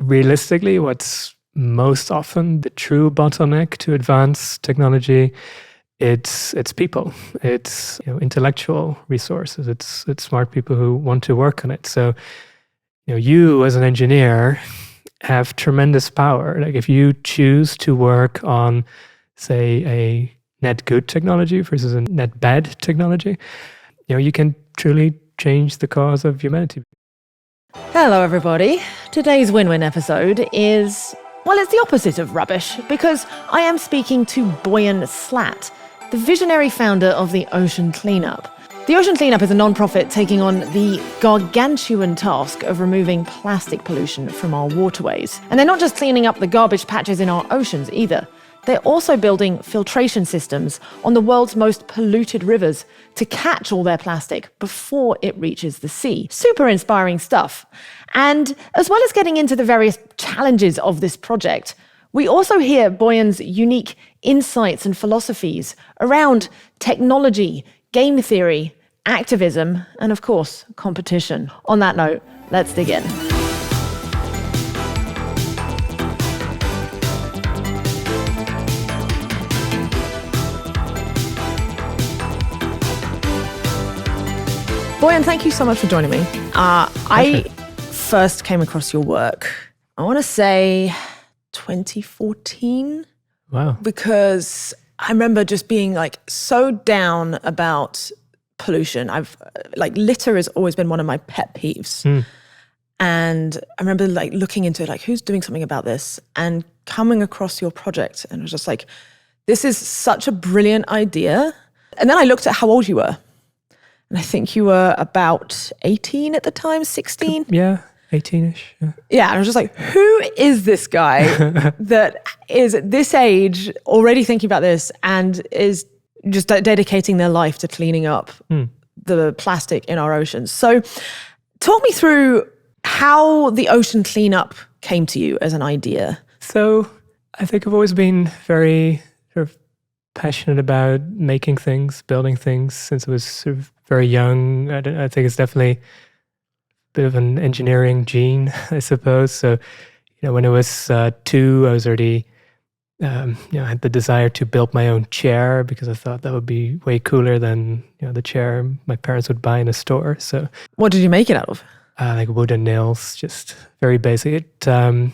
realistically, what's most often the true bottleneck to advance technology, it's people. It's intellectual resources. It's smart people who want to work on it. So you as an engineer have tremendous power. Like if you choose to work on, say, a net good technology versus a net bad technology, you can truly change the cause of humanity. Hello, everybody. Today's win-win episode is, well, it's the opposite of rubbish, because I am speaking to Boyan Slat, the visionary founder of the Ocean Cleanup. The Ocean Cleanup is a non-profit taking on the gargantuan task of removing plastic pollution from our waterways. And they're not just cleaning up the garbage patches in our oceans either. They're also building filtration systems on the world's most polluted rivers to catch all their plastic before it reaches the sea. Super inspiring stuff. And as well as getting into the various challenges of this project, we also hear Boyan's unique insights and philosophies around technology, game theory, activism, and of course, competition. On that note, let's dig in. Boyan, thank you so much for joining me. I first came across your work, I want to say 2014. Wow. Because I remember just being like so down about pollution. Litter has always been one of my pet peeves. And I remember like looking into it, like who's doing something about this, and coming across your project, and I was just like, this is such a brilliant idea. And then I looked at how old you were. And I think you were about 18 at the time, 16? Yeah, 18-ish. Yeah, and I was just like, who is this guy that is at this age already thinking about this and is just dedicating their life to cleaning up the plastic in our oceans? So talk me through how the Ocean Cleanup came to you as an idea. So I think I've always been very sort of passionate about making things, building things since I was sort of very young. I think it's definitely a bit of an engineering gene, I suppose. So, when I was 2, I was already, I had the desire to build my own chair because I thought that would be way cooler than, the chair my parents would buy in a store. So, what did you make it out of? Like wood and nails, just very basic. In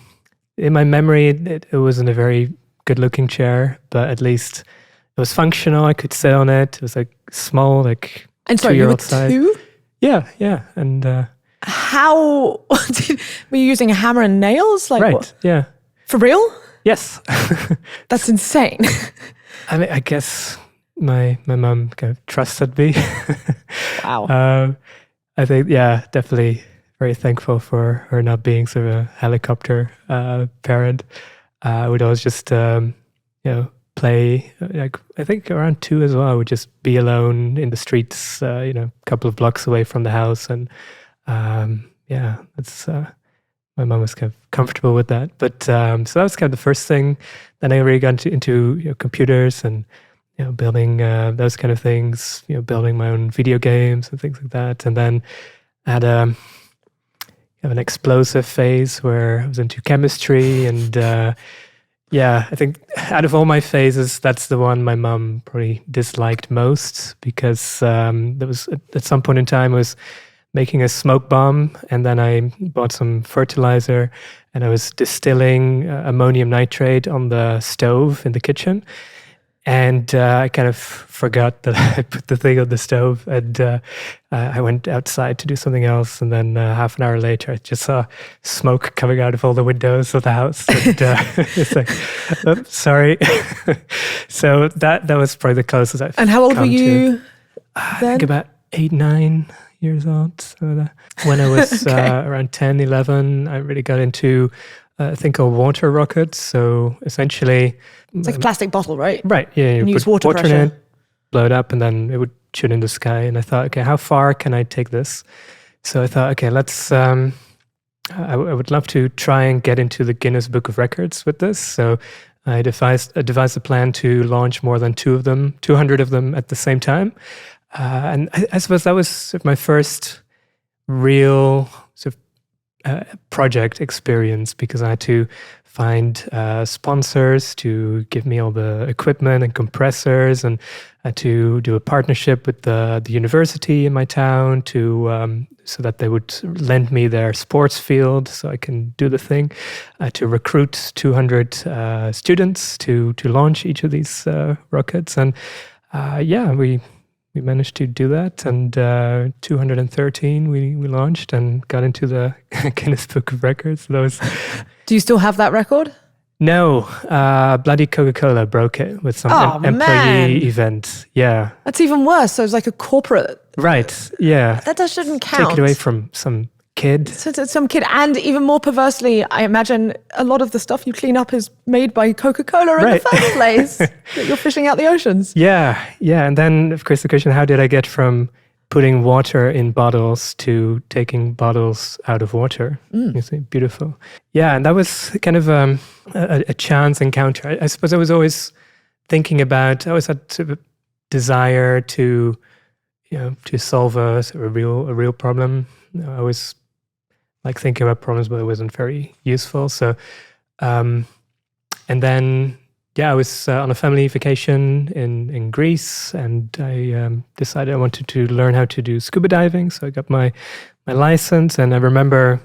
my memory, it wasn't a very good-looking chair, but at least it was functional. I could sit on it. It was like small, like. And sorry, you were 2? Yeah. And how were you using a hammer and nails? Like right, what? Yeah. For real? Yes. That's insane. I mean, I guess my mum kind of trusted me. Wow. I think, yeah, definitely very thankful for her not being sort of a helicopter parent. I would always just, play, like I think around 2 as well. I would just be alone in the streets, a couple of blocks away from the house. And that's my mom was kind of comfortable with that. But so that was kind of the first thing. Then I really got into computers and building those kind of things, building my own video games and things like that. And then I had an explosive phase where I was into chemistry and I think out of all my phases, that's the one my mum probably disliked most because there was at some point in time I was making a smoke bomb, and then I bought some fertilizer and I was distilling ammonium nitrate on the stove in the kitchen. And I kind of forgot that I put the thing on the stove, and I went outside to do something else. And then half an hour later, I just saw smoke coming out of all the windows of the house. And it's like, oh, sorry. So that was probably the closest I've And how old were you then? I think about 8, 9 years old. So when I was around 10, 11, I really got into a thing called water rockets. So essentially, it's like a plastic bottle, right? Right. Yeah. You use water pressure. In it, blow it up, and then it would shoot in the sky. And I thought, okay, how far can I take this? So I thought, okay, let's. I would love to try and get into the Guinness Book of Records with this. So I devised a plan to launch more than 200 of them at the same time. And I suppose that was my first real sort of project experience because I had to find sponsors to give me all the equipment and compressors, and I had to do a partnership with the university in my town so that they would lend me their sports field so I can do the thing. I had to recruit 200 students to launch each of these rockets, and we managed to do that, and 213 we launched and got into the Guinness Book of Records. Do you still have that record? No, bloody Coca-Cola broke it with some employee event. Yeah. That's even worse. So it's like a corporate. Right, yeah. That shouldn't count. Take it away from some kid. Some kid. And even more perversely, I imagine a lot of the stuff you clean up is made by Coca-Cola in the first place that you're fishing out the oceans. Yeah. And then, of course, the question, how did I get from putting water in bottles to taking bottles out of water? You see, beautiful. Yeah, and that was kind of a chance encounter. I suppose I was always thinking about, I always had sort of a desire to solve a real problem. I always like thinking about problems, but it wasn't very useful. So, and then, I was on a family vacation in Greece, and I decided I wanted to learn how to do scuba diving. So I got my license, and I remember,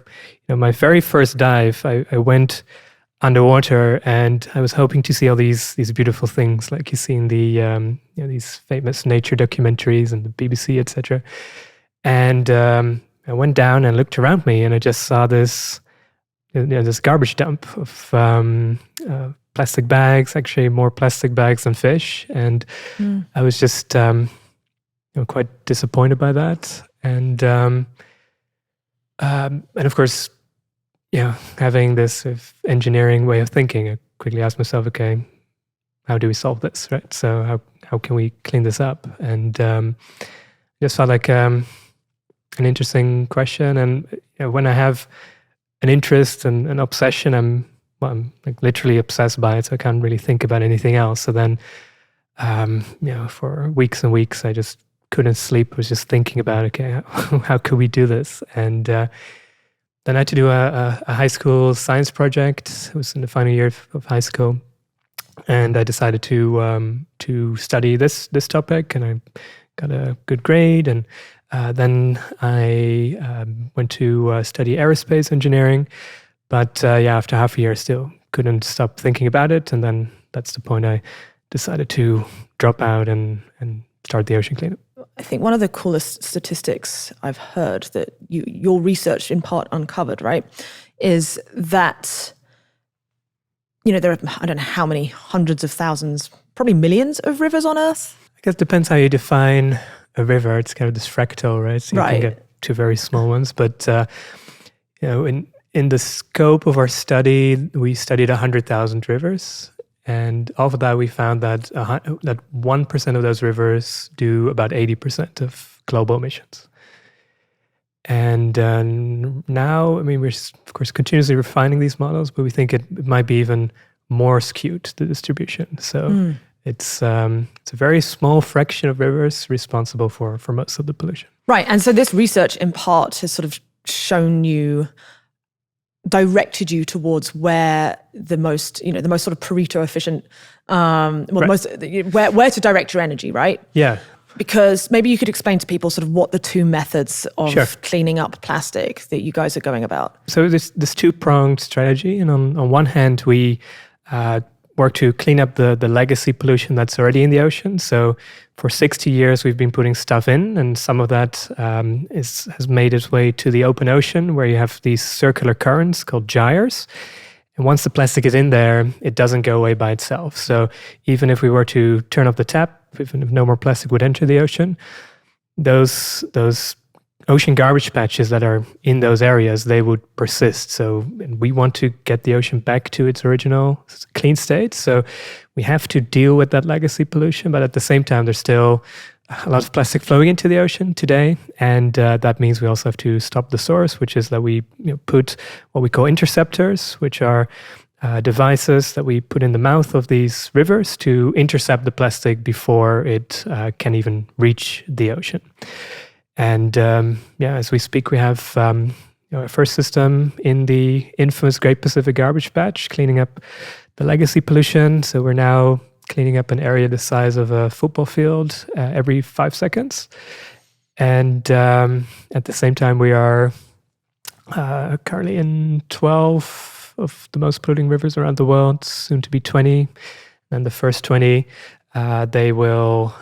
my very first dive, I went underwater, and I was hoping to see all these beautiful things like you see in the these famous nature documentaries and the BBC, etc. And I went down and looked around me, and I just saw this garbage dump of plastic bags, actually more plastic bags than fish. And I was just quite disappointed by that. And of course, having this sort of engineering way of thinking, I quickly asked myself, okay, how do we solve this, right? So how can we clean this up? And I just felt like an interesting question. And when I have an interest and an obsession, I'm like literally obsessed by it, so I can't really think about anything else. So then, for weeks and weeks, I just couldn't sleep. I was just thinking about, okay, how could we do this? And then I had to do a high school science project. It was in the final year of high school, and I decided to study this topic, and I got a good grade. And then I went to study aerospace engineering. But after half a year, I still couldn't stop thinking about it. And then that's the point I decided to drop out and start the ocean cleanup. I think one of the coolest statistics I've heard that your research in part uncovered, right, is that, there are, I don't know how many hundreds of thousands, probably millions of rivers on Earth. I guess it depends how you define a river. It's kind of this fractal, right? So you can get to very small ones. But, in the scope of our study, we studied 100,000 rivers, and off of that, we found that 1% of those rivers do about 80% of global emissions. And now, we're of course continuously refining these models, but we think it might be even more skewed, the distribution. So it's a very small fraction of rivers responsible for most of the pollution. Right, and so this research in part has sort of directed you towards where the most sort of Pareto efficient, where to direct your energy, right? Yeah. Because maybe you could explain to people sort of what the two methods of cleaning up plastic that you guys are going about. So this two-pronged strategy, and on one hand, we work to clean up the legacy pollution that's already in the ocean. So for 60 years, we've been putting stuff in, and some of that has made its way to the open ocean, where you have these circular currents called gyres. And once the plastic is in there, it doesn't go away by itself. So even if we were to turn off the tap, even if no more plastic would enter the ocean, those ocean garbage patches that are in those areas, they would persist. So we want to get the ocean back to its original clean state. So we have to deal with that legacy pollution, but at the same time, there's still a lot of plastic flowing into the ocean today. And that means we also have to stop the source, which is that we put what we call interceptors, which are devices that we put in the mouth of these rivers to intercept the plastic before it can even reach the ocean. And as we speak, we have a first system in the infamous Great Pacific Garbage Patch, cleaning up the legacy pollution. So we're now cleaning up an area the size of a football field every 5 seconds. And at the same time, we are currently in 12 of the most polluting rivers around the world, soon to be 20. And the first 20, they will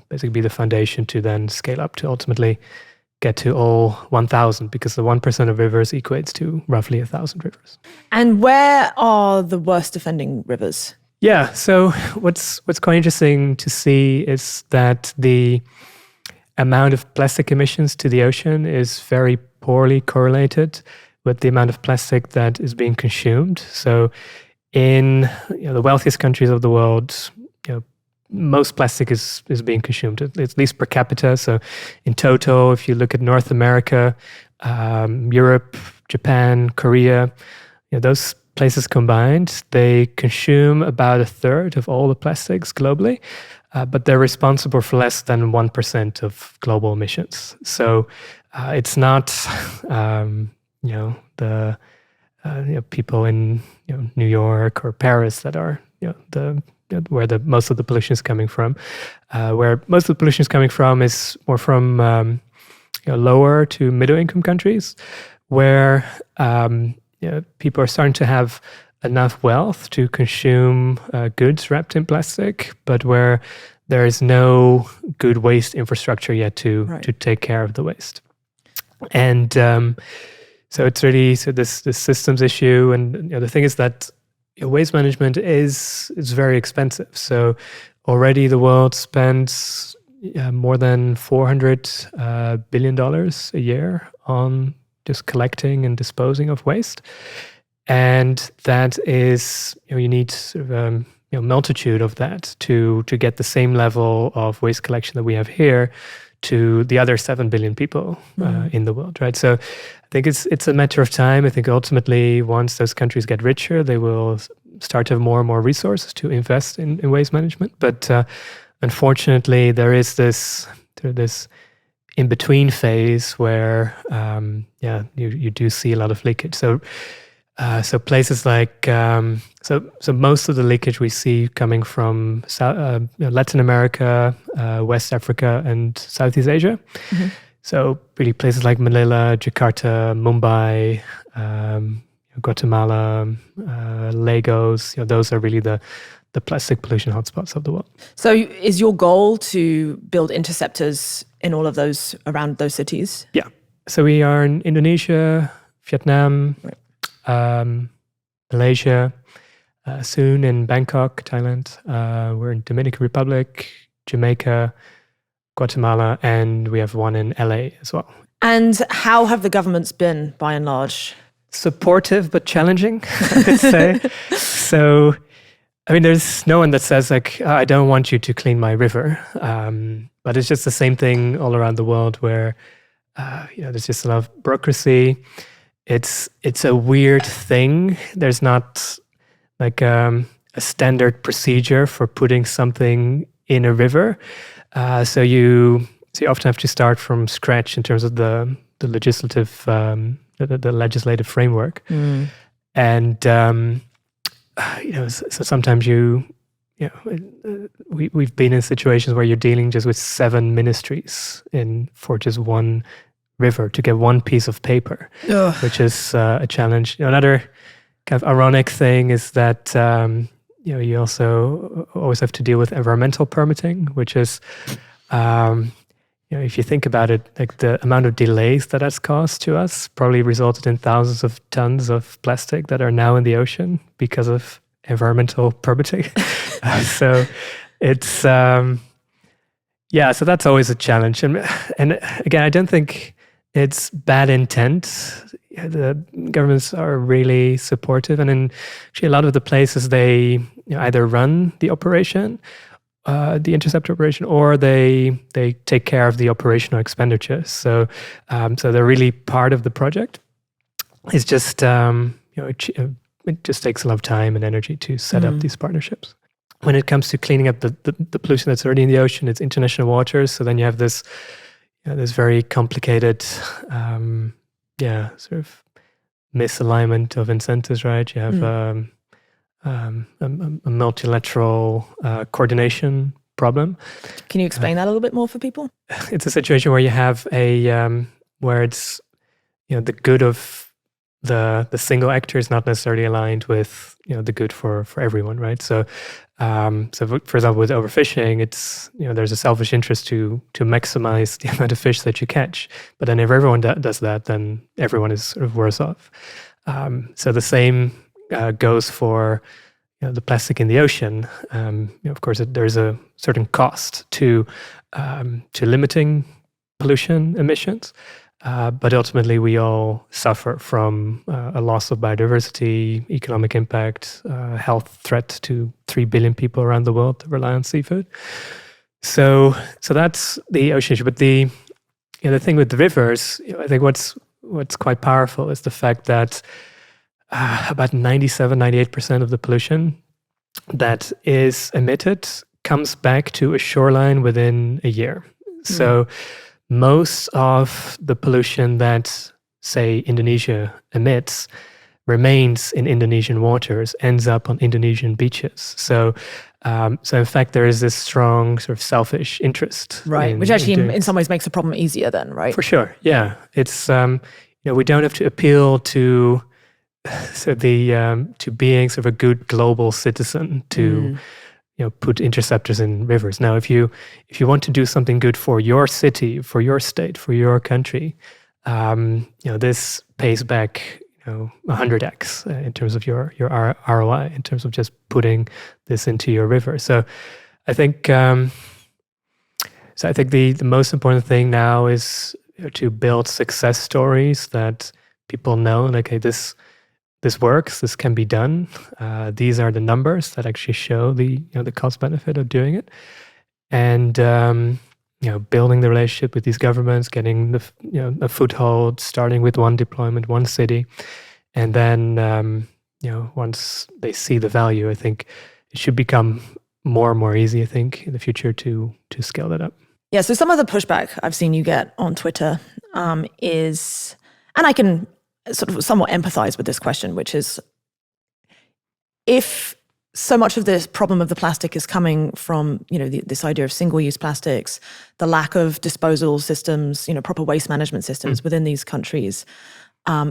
basically be the foundation to then scale up to ultimately get to all 1,000, because the 1% of rivers equates to roughly 1,000 rivers. And where are the worst offending rivers? Yeah, so what's quite interesting to see is that the amount of plastic emissions to the ocean is very poorly correlated with the amount of plastic that is being consumed. So in the wealthiest countries of the world, most plastic is being consumed, at least per capita. So in total, if you look at North America, Europe, Japan, Korea, those places combined, they consume about a third of all the plastics globally, but they're responsible for less than 1% of global emissions. So it's not, the people in New York or Paris that are where the most of the pollution is coming from. Where most of the pollution is coming from is more from lower to middle income countries, where people are starting to have enough wealth to consume goods wrapped in plastic, but where there is no good waste infrastructure yet to take care of the waste. And so it's really this systems issue. And the thing is that waste management is very expensive. So already the world spends more than $400 billion a year on just collecting and disposing of waste. And that is, you need sort of multitude of that to get the same level of waste collection that we have here to the other 7 billion people in the world, right? So I think it's a matter of time. I think ultimately, once those countries get richer, they will start to have more and more resources to invest in waste management. But unfortunately, there is this in-between phase where, you do see a lot of leakage. So places like so most of the leakage we see coming from Latin America, West Africa, and Southeast Asia. Mm-hmm. So really places like Manila, Jakarta, Mumbai, Guatemala, Lagos. Those are really the plastic pollution hotspots of the world. So is your goal to build interceptors in all of those, around those cities? Yeah. So we are in Indonesia, Vietnam, Malaysia, soon in Bangkok, Thailand. We're in Dominican Republic, Jamaica, Guatemala, and we have one in LA as well. And how have the governments been, by and large? Supportive, but challenging, I would say. So, I mean, there's no one that says like, I don't want you to clean my river. But it's just the same thing all around the world where, there's just a lot of bureaucracy. It's a weird thing. There's not like a standard procedure for putting something in a river. So you often have to start from scratch in terms of the legislative the legislative framework. And so sometimes we've been in situations where you're dealing just with 7 ministries for just one river to get one piece of paper, which is a challenge. Another kind of ironic thing is that you also always have to deal with environmental permitting, which is if you think about it, like the amount of delays that has caused to us probably resulted in thousands of tons of plastic that are now in the ocean because of environmental permitting. So it's so that's always a challenge. And again, I don't think it's bad intent. The governments are really supportive, and in actually a lot of the places they either run the operation, the intercept operation, or they take care of the operational expenditures. So they're really part of the project. It's just it just takes a lot of time and energy to set up these partnerships. When it comes to cleaning up the pollution that's already in the ocean, it's international waters. So then you have this very complicated sort of misalignment of incentives, right? You have a multilateral coordination problem. Can you explain that a little bit more for people? It's a situation where you have where it's the good of the single actor is not necessarily aligned with the good for everyone, right? So for example, with overfishing, it's there's a selfish interest to maximize the amount of fish that you catch. But then if everyone does that, then everyone is sort of worse off. So the same goes for the plastic in the ocean. Of course, there's a certain cost to limiting pollution emissions. But ultimately, we all suffer from a loss of biodiversity, economic impact, health threat to 3 billion people around the world that rely on seafood. So that's the ocean issue. But the thing with the rivers, I think what's quite powerful is the fact that about 98% of the pollution that is emitted comes back to a shoreline within a year. So most of the pollution that, say, Indonesia emits remains in Indonesian waters, ends up on Indonesian beaches. So in fact, there is this strong sort of selfish interest. Right, which actually in some ways makes the problem easier then, right? For sure, yeah. It's, we don't have to appeal to being sort of a good global citizen to put interceptors in rivers. Now, if you want to do something good for your city, for your state, for your country, this pays back 100x in terms of your ROI, in terms of just putting this into your river. So I think the most important thing now is to build success stories that people know, like, hey, this works, this can be done. These are the numbers that actually show the cost benefit of doing it. And building the relationship with these governments, getting a foothold, starting with one deployment, one city. And then once they see the value, I think it should become more and more easy, I think, in the future to scale that up. Yeah, so some of the pushback I've seen you get on Twitter is, and I can sort of somewhat empathize with this question, which is, if so much of this problem of the plastic is coming from, this idea of single-use plastics, the lack of disposal systems, proper waste management systems within these countries,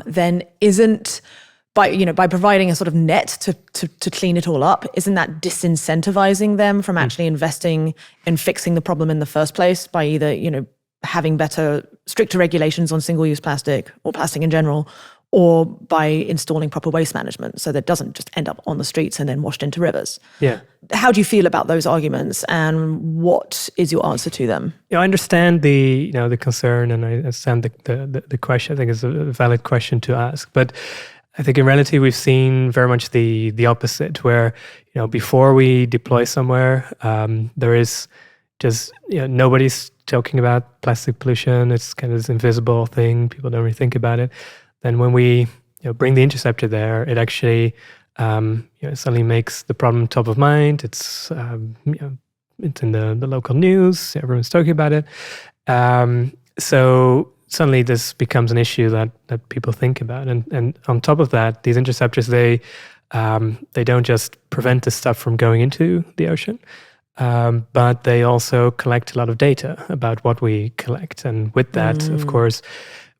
then isn't by providing a sort of net to clean it all up, isn't that disincentivizing them from actually investing in fixing the problem in the first place by either, having stricter regulations on single-use plastic or plastic in general, or by installing proper waste management so that it doesn't just end up on the streets and then washed into rivers? Yeah. How do you feel about those arguments, and what is your answer to them? I understand the concern, and I understand the question. I think it's a valid question to ask, but I think in reality we've seen very much the opposite, where before we deploy somewhere, there is just nobody's talking about plastic pollution. It's kind of this invisible thing. People don't really think about it. Then when we bring the interceptor there, it actually suddenly makes the problem top of mind. It's it's in the local news. Everyone's talking about it. So suddenly this becomes an issue that people think about. And on top of that, these interceptors, they don't just prevent the stuff from going into the ocean, but they also collect a lot of data about what we collect. And with that, of course,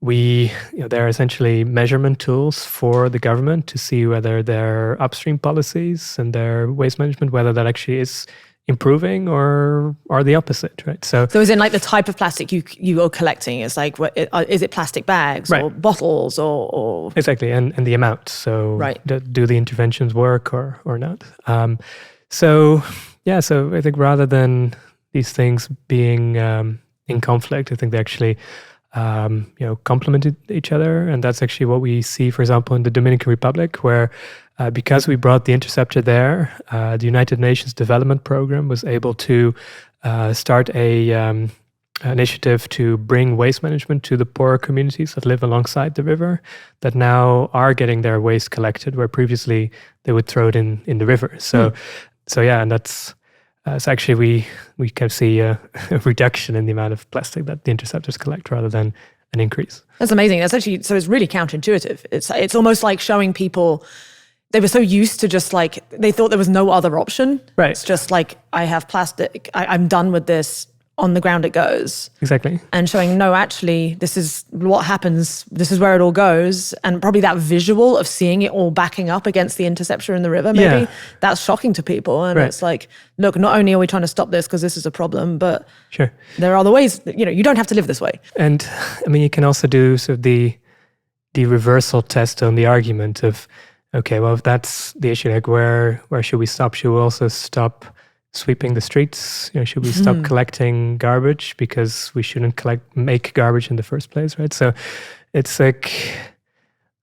they're essentially measurement tools for the government to see whether their upstream policies and their waste management, whether that actually is improving or the opposite, right? So is it like the type of plastic you are collecting? It's like, is it plastic bags or bottles or exactly, and the amount. So do the interventions work or not? So I think rather than these things being in conflict, I think they actually complemented each other. And that's actually what we see, for example, in the Dominican Republic, where because we brought the interceptor there, the United Nations Development Program was able to start a initiative to bring waste management to the poorer communities that live alongside the river, that now are getting their waste collected, where previously they would throw it in the river. So and that's so actually we can see a reduction in the amount of plastic that the interceptors collect, rather than an increase. That's amazing. That's actually, so it's really counterintuitive. It's almost like showing people, they were so used to just like, they thought there was no other option. Right. It's just like, I have plastic, I'm done with this, on the ground it goes. Exactly. And showing, no, actually, this is what happens, this is where it all goes. And probably that visual of seeing it all backing up against the interceptor in the river, maybe that's shocking to people. And it's like, look, not only are we trying to stop this because this is a problem, but there are other ways, that, you don't have to live this way. And I mean, you can also do sort of the reversal test on the argument of, okay, well, if that's the issue, like where should we stop? Should we also stop sweeping the streets? Should we stop collecting garbage because we shouldn't make garbage in the first place, right? So it's like,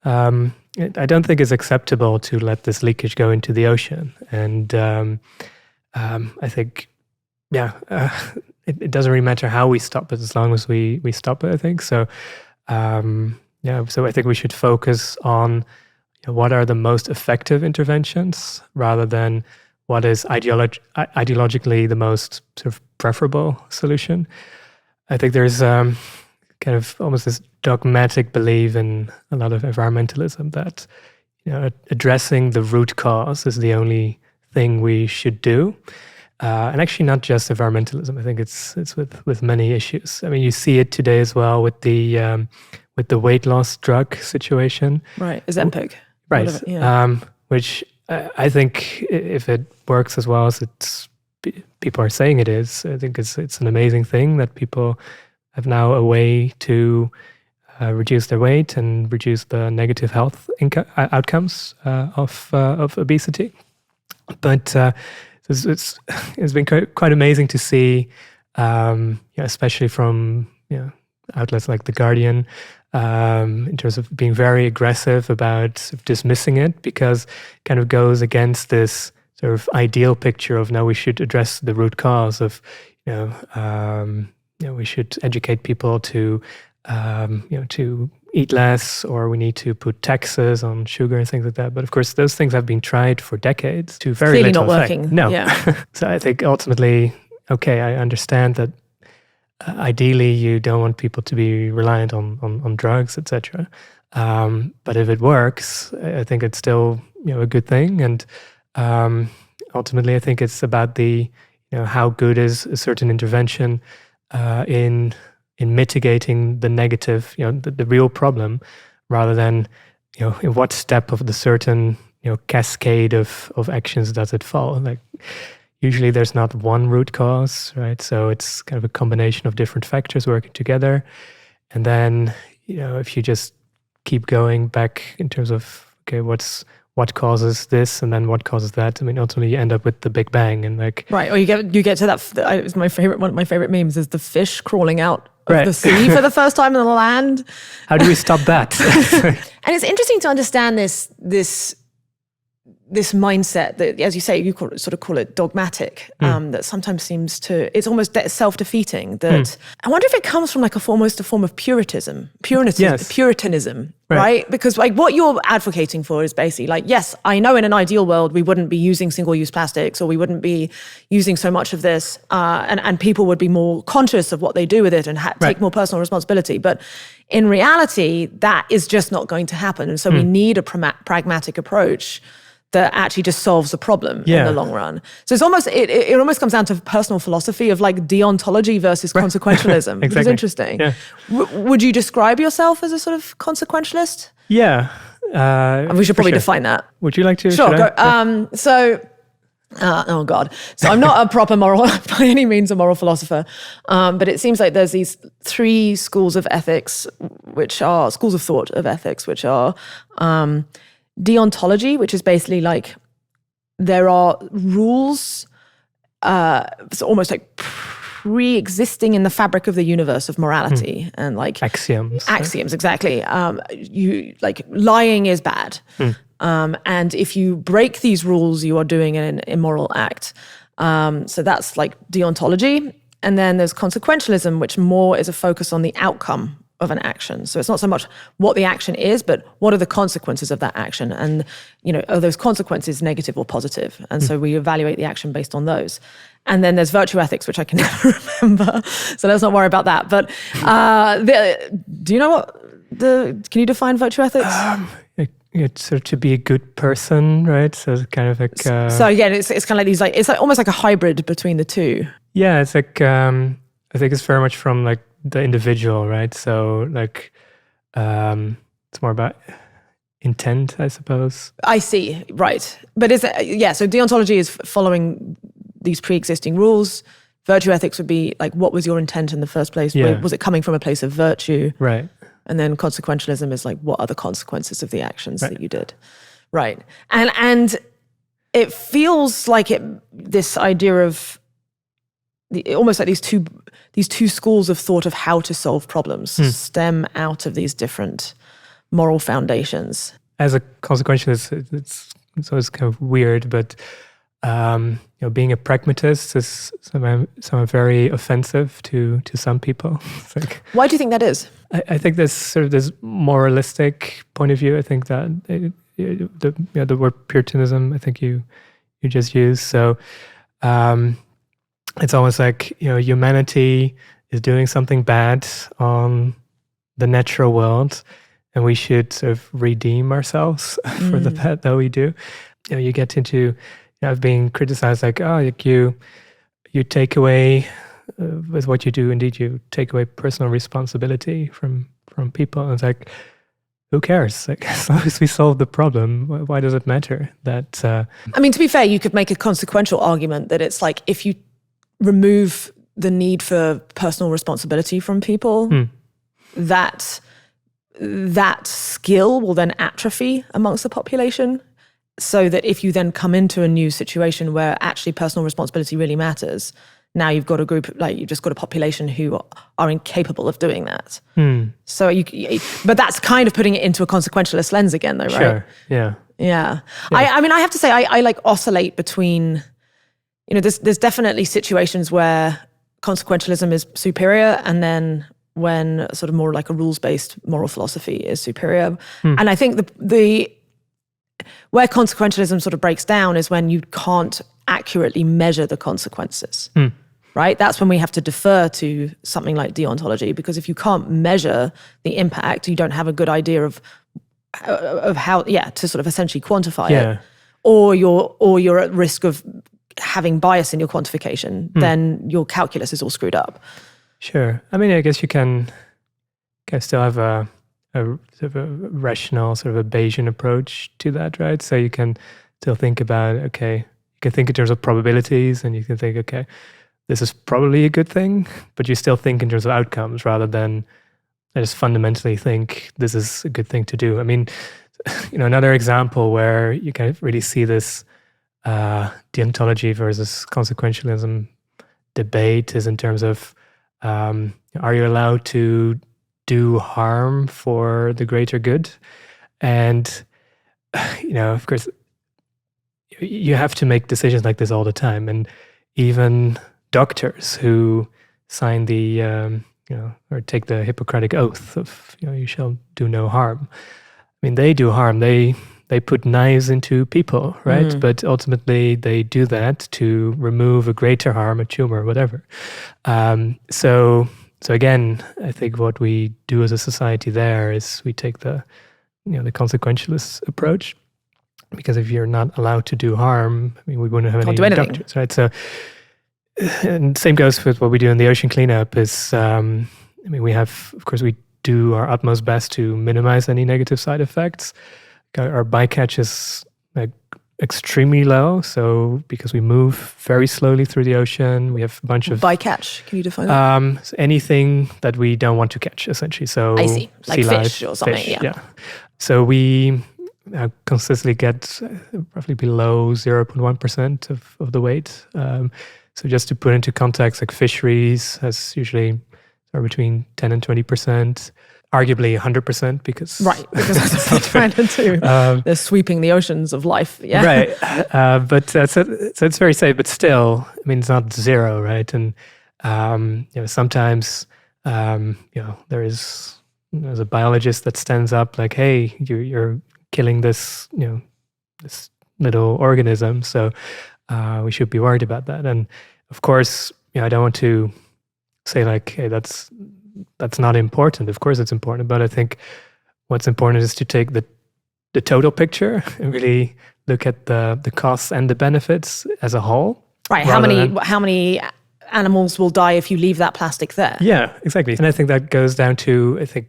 I don't think it's acceptable to let this leakage go into the ocean. And I think, it doesn't really matter how we stop it as long as we stop it, I think. So, so I think we should focus on what are the most effective interventions rather than what is ideologically the most sort of preferable solution. I think there's kind of almost this dogmatic belief in a lot of environmentalism that addressing the root cause is the only thing we should do. And actually not just environmentalism. I think it's with many issues. I mean, you see it today as well with the weight loss drug situation. Right, Ozempic. Right, which I think if it works as well as people are saying it is, I think it's an amazing thing that people have now a way to reduce their weight and reduce the negative health outcomes of obesity. But it's been quite amazing to see, especially from outlets like The Guardian, in terms of being very aggressive about dismissing it, because it kind of goes against this sort of ideal picture of, no, we should address the root cause of, we should educate people to eat less, or we need to put taxes on sugar and things like that. But of course, those things have been tried for decades to very clearly little not effect. working. No. Yeah. So I think ultimately, okay, I understand that ideally you don't want people to be reliant on drugs, etc. But if it works, I think it's still a good thing. And ultimately, I think it's about the how good is a certain intervention in mitigating the negative, the real problem, rather than in what step of the certain cascade of actions does it fall. Like, usually there's not one root cause, right? So it's kind of a combination of different factors working together. And then, if you just keep going back in terms of, okay, what causes this and then what causes that? I mean, ultimately you end up with the Big Bang and right. Or you get to that. It's one of my favorite memes is the fish crawling out of the sea for the first time on the land. How do we stop that? And it's interesting to understand this mindset that, as you say, you sort of call it dogmatic, that sometimes seems to, it's almost self-defeating. That I wonder if it comes from almost a form of Puritanism, right? Because what you're advocating for is basically yes, I know in an ideal world we wouldn't be using single-use plastics, or we wouldn't be using so much of this, and people would be more conscious of what they do with it and take more personal responsibility. But in reality, that is just not going to happen. And so we need a pragmatic approach that actually just solves the problem in the long run. So it's almost it almost comes down to personal philosophy of deontology versus consequentialism, which is interesting. Yeah. Would you describe yourself as a sort of consequentialist? Yeah. We should probably define that. Would you like to? Sure. Go. Oh God. So I'm not a proper by any means a moral philosopher, but it seems like there's these three schools of ethics, which are schools of thought of ethics, which are deontology, which is basically there are rules, it's almost pre-existing in the fabric of the universe of morality and axioms. Axioms, exactly. You lying is bad, and if you break these rules, you are doing an immoral act. So that's deontology, and then there's consequentialism, which more is a focus on the outcome of an action. So it's not so much what the action is, but what are the consequences of that action? And, are those consequences negative or positive? And so we evaluate the action based on those. And then there's virtue ethics, which I can never remember. So let's not worry about that. But do you know can you define virtue ethics? It's sort of to be a good person, right? So it's kind of like... so again, it's kind of like these, it's like almost like a hybrid between the two. Yeah, it's like, I think it's very much from like the individual, right? So like, it's more about intent, I suppose. I see, right. But so deontology is following these pre-existing rules. Virtue ethics would be like, what was your intent in the first place? Yeah. Was it coming from a place of virtue? Right. And then consequentialism is like, what are the consequences of the actions that you did? Right. And it feels like this idea of almost like these two schools of thought of how to solve problems stem out of these different moral foundations. As a consequentialist, it's always kind of weird, but being a pragmatist is somehow very offensive to some people. It's like, why do you think that is? I think there's sort of this moralistic point of view. I think that the word Puritanism, I think you just used. So it's almost like humanity is doing something bad on the natural world, and we should sort of redeem ourselves for the bad that we do. You get into being criticized like, you take away with what you do. Indeed, you take away personal responsibility from people. And it's like, who cares? Like, as long as we solve the problem, why does it matter? That to be fair, you could make a consequential argument that it's like if you remove the need for personal responsibility from people, that skill will then atrophy amongst the population. So that if you then come into a new situation where actually personal responsibility really matters, now you've got a group, like you've just got a population who are incapable of doing that. So but that's kind of putting it into a consequentialist lens again, though, right? Sure. Yeah. I have to say, I like oscillate between, there's definitely situations where consequentialism is superior, and then when sort of more like a rules-based moral philosophy is superior. And I think where consequentialism sort of breaks down is when you can't accurately measure the consequences, right? That's when we have to defer to something like deontology, because if you can't measure the impact, you don't have a good idea of how, to sort of essentially quantify it, or you're at risk of having bias in your quantification, then your calculus is all screwed up. Sure. I guess you can still have a sort of a rational, sort of a Bayesian approach to that, right? So you can still think about, you can think in terms of probabilities, and you can think, this is probably a good thing, but you still think in terms of outcomes rather than I just fundamentally think this is a good thing to do. Another example where you can really see this deontology versus consequentialism debate is in terms of, are you allowed to do harm for the greater good? And, of course, you have to make decisions like this all the time. And even doctors who sign the, or take the Hippocratic oath of, you shall do no harm. They do harm. They put knives into people, right? But ultimately they do that to remove a greater harm, a tumor, whatever. So again, I think what we do as a society there is we take the consequentialist approach, because if you're not allowed to do harm, we wouldn't have any doctors, right? So, and same goes with what we do in the ocean cleanup is, we have, of course, we do our utmost best to minimize any negative side effects. Our bycatch is extremely low, so because we move very slowly through the ocean, we have a bunch of bycatch. Can you define that? So anything that we don't want to catch, essentially. So I see, like sea fish life, or something. Fish, yeah. So we consistently get roughly below 0.1% of the weight. So just to put into context, like fisheries has usually between 10 and 20%. Arguably 100% because that's what they're trying to do. They're sweeping the oceans of life. Yeah, right. But so it's very safe, but still, it's not zero, right? And sometimes there is as a biologist that stands up like, hey, you're killing this, this little organism, so we should be worried about that. And of course, I don't want to say like, hey, that's not important. Of course it's important, but I think what's important is to take the total picture and really look at the costs and the benefits as a whole. Right. How many animals will die if you leave that plastic there? Yeah, exactly. And I think that goes down to, I think,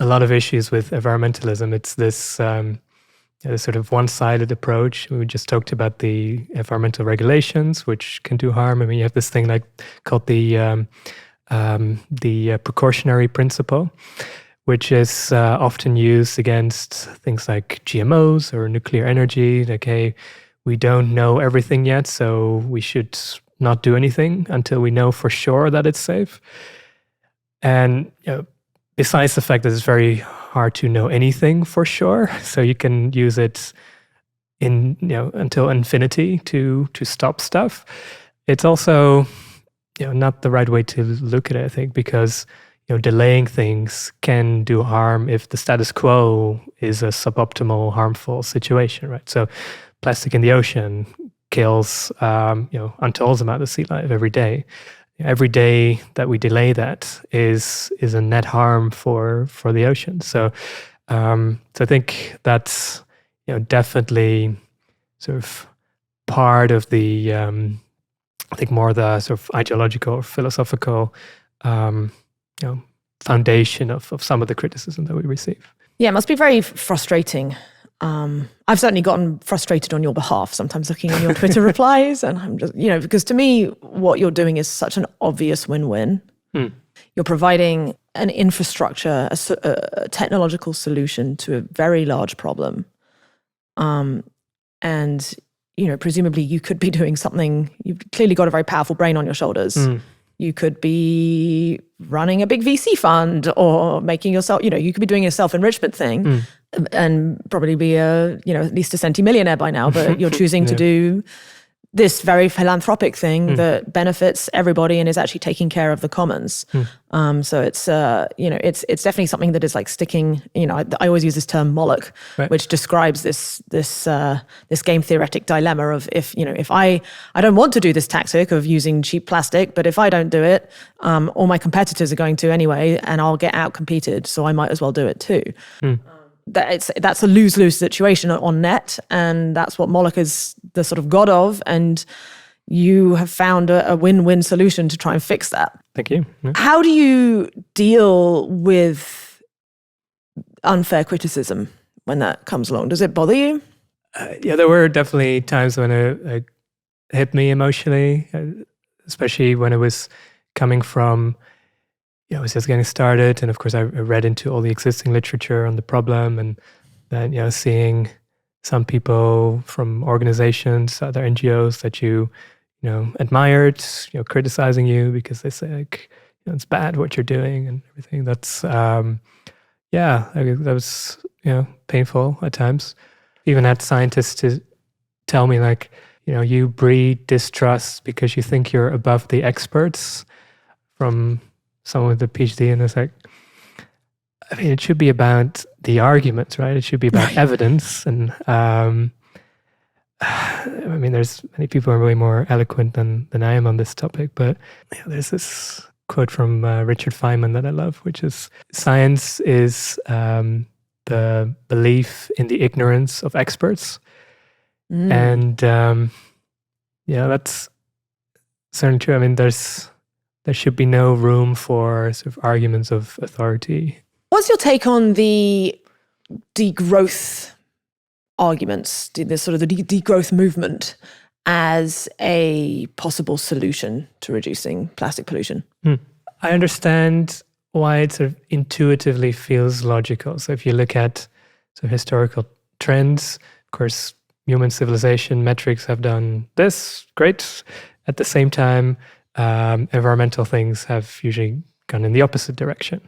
a lot of issues with environmentalism. It's this this sort of one-sided approach. We just talked about the environmental regulations, which can do harm. I mean, you have this thing called the precautionary principle, which is often used against things like GMOs or nuclear energy. Like, hey, we don't know everything yet, so we should not do anything until we know for sure that it's safe. And besides the fact that it's very hard to know anything for sure, so you can use it until infinity to stop stuff. It's also not the right way to look at it, I think, because delaying things can do harm if the status quo is a suboptimal, harmful situation, right? So plastic in the ocean kills untold amount of sea life every day. Every day that we delay that is a net harm for the ocean. So I think that's definitely sort of part of the I think more the sort of ideological or philosophical foundation of some of the criticism that we receive. Yeah, it must be very frustrating. I've certainly gotten frustrated on your behalf, sometimes looking at your Twitter replies, and I'm just, because to me, what you're doing is such an obvious win-win. You're providing an infrastructure, a technological solution to a very large problem. And, presumably you could be doing something, you've clearly got a very powerful brain on your shoulders. You could be running a big VC fund or making yourself, you could be doing a self-enrichment thing and probably be at least a centimillionaire by now, but you're choosing to do this very philanthropic thing that benefits everybody and is actually taking care of the commons. So it's it's definitely something that is like sticking. I always use this term Moloch, right, which describes this game theoretic dilemma of if I don't want to do this tactic of using cheap plastic, but if I don't do it, all my competitors are going to anyway, and I'll get out competed. So I might as well do it too. That's a lose-lose situation on net, and that's what Moloch is the sort of god of, and you have found a win-win solution to try and fix that. Thank you. Yeah. How do you deal with unfair criticism when that comes along? Does it bother you? There were definitely times when it hit me emotionally, especially when it was coming from I was just getting started, and of course I read into all the existing literature on the problem, and then seeing some people from organizations, other NGOs that you admired, criticizing you because they say like it's bad what you're doing and everything. That's that was painful at times. Even had scientists to tell me like you breed distrust because you think you're above the experts from someone with a PhD, and it's like, I mean, it should be about the arguments, right? It should be about evidence. And there's many people who are really more eloquent than I am on this topic, but there's this quote from Richard Feynman that I love, which is, science is the belief in the ignorance of experts. And that's certainly true. I mean, there should be no room for sort of arguments of authority. What's your take on the degrowth arguments, the degrowth movement as a possible solution to reducing plastic pollution? I understand why it sort of intuitively feels logical. So if you look at historical trends, of course, human civilization metrics have done this, great. At the same time, environmental things have usually gone in the opposite direction.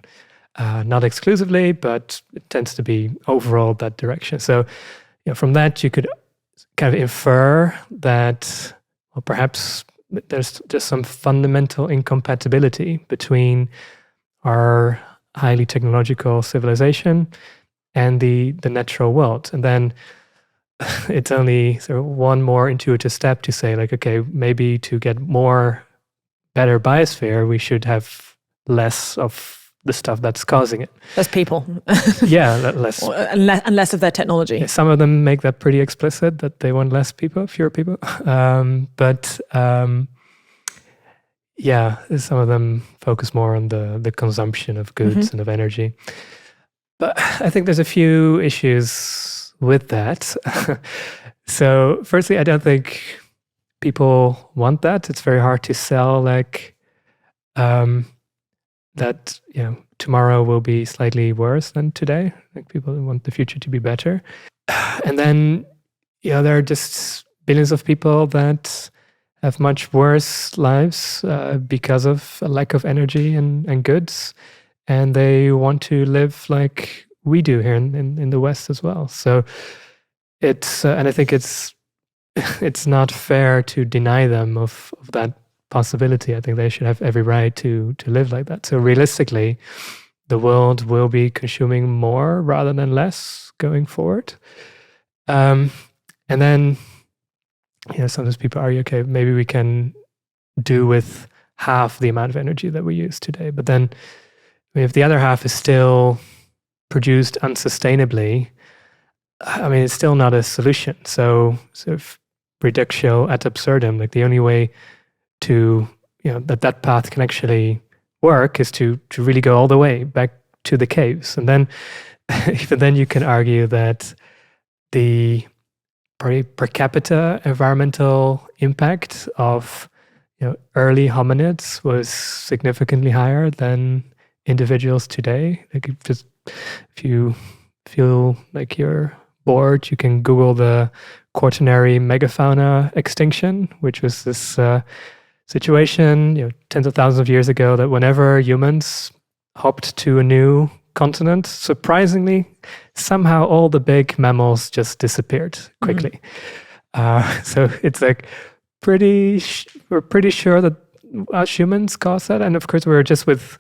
Not exclusively, but it tends to be overall that direction. So from that, you could kind of infer that, well, perhaps there's just some fundamental incompatibility between our highly technological civilization and the natural world. And then it's only sort of one more intuitive step to say, like, okay, maybe to get better biosphere, we should have less of the stuff that's causing it. Less people. Yeah, less. And less of their technology. Yeah, some of them make that pretty explicit, that they want fewer people. Yeah, some of them focus more on the consumption of goods and of energy. But I think there's a few issues with that. So firstly, I don't think people want that. It's very hard to sell that tomorrow will be slightly worse than today. Like, people want the future to be better. And then there are just billions of people that have much worse lives because of a lack of energy and goods, and they want to live like we do here in the West as well. So it's and I think it's not fair to deny them of that possibility. I think they should have every right to live like that. So realistically, the world will be consuming more rather than less going forward. And then sometimes people argue, okay, maybe we can do with half the amount of energy that we use today. But then if the other half is still produced unsustainably, I mean, it's still not a solution. So sort of reductio ad absurdum, like the only way to, that path can actually work is to really go all the way back to the caves. And then even then you can argue that the per capita environmental impact of early hominids was significantly higher than individuals today. Like, if you feel like you're bored, you can Google the Quaternary megafauna extinction, which was this situation tens of thousands of years ago, that whenever humans hopped to a new continent, surprisingly, somehow all the big mammals just disappeared quickly. So it's like we're pretty sure that us humans caused that. And of course, we were just with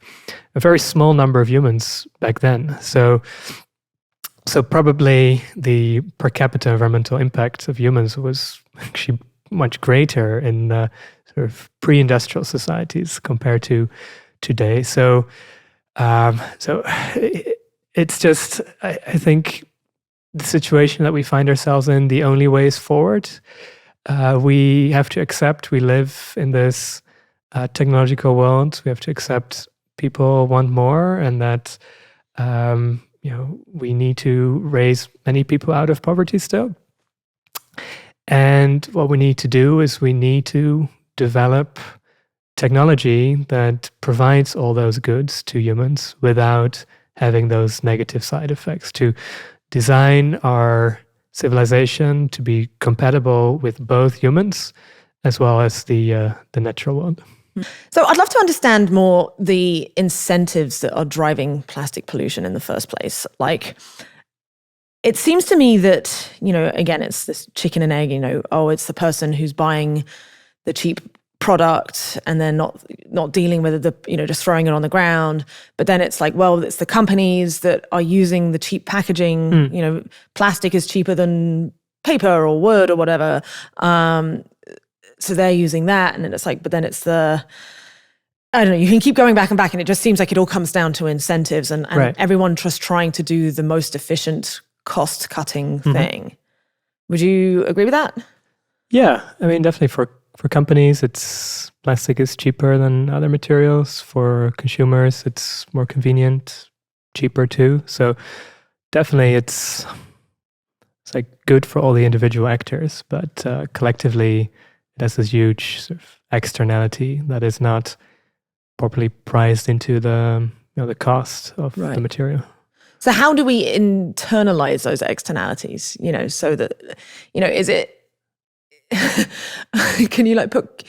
a very small number of humans back then. So probably the per capita environmental impact of humans was actually much greater in sort of pre-industrial societies compared to today. So it's just, I think the situation that we find ourselves in, the only ways forward, we have to accept we live in this technological world. We have to accept people want more, and that we need to raise many people out of poverty still. And what we need to do is we need to develop technology that provides all those goods to humans without having those negative side effects, to design our civilization to be compatible with both humans as well as the natural world. So I'd love to understand more the incentives that are driving plastic pollution in the first place. Like, it seems to me that, again, it's this chicken and egg, it's the person who's buying the cheap product and then not dealing with it, just throwing it on the ground. But then it's like, well, it's the companies that are using the cheap packaging. Plastic is cheaper than paper or wood or whatever. So they're using that. And then it's like, but then it's I don't know, you can keep going back and back, and it just seems like it all comes down to incentives and right. Everyone just trying to do the most efficient cost-cutting thing. Would you agree with that? Yeah, I mean, definitely for companies, plastic is cheaper than other materials. For consumers, it's more convenient, cheaper too. So definitely it's like good for all the individual actors, but collectively it has this huge sort of externality that is not properly priced into the cost of the material. So how do we internalize those externalities? So that is it? Can you put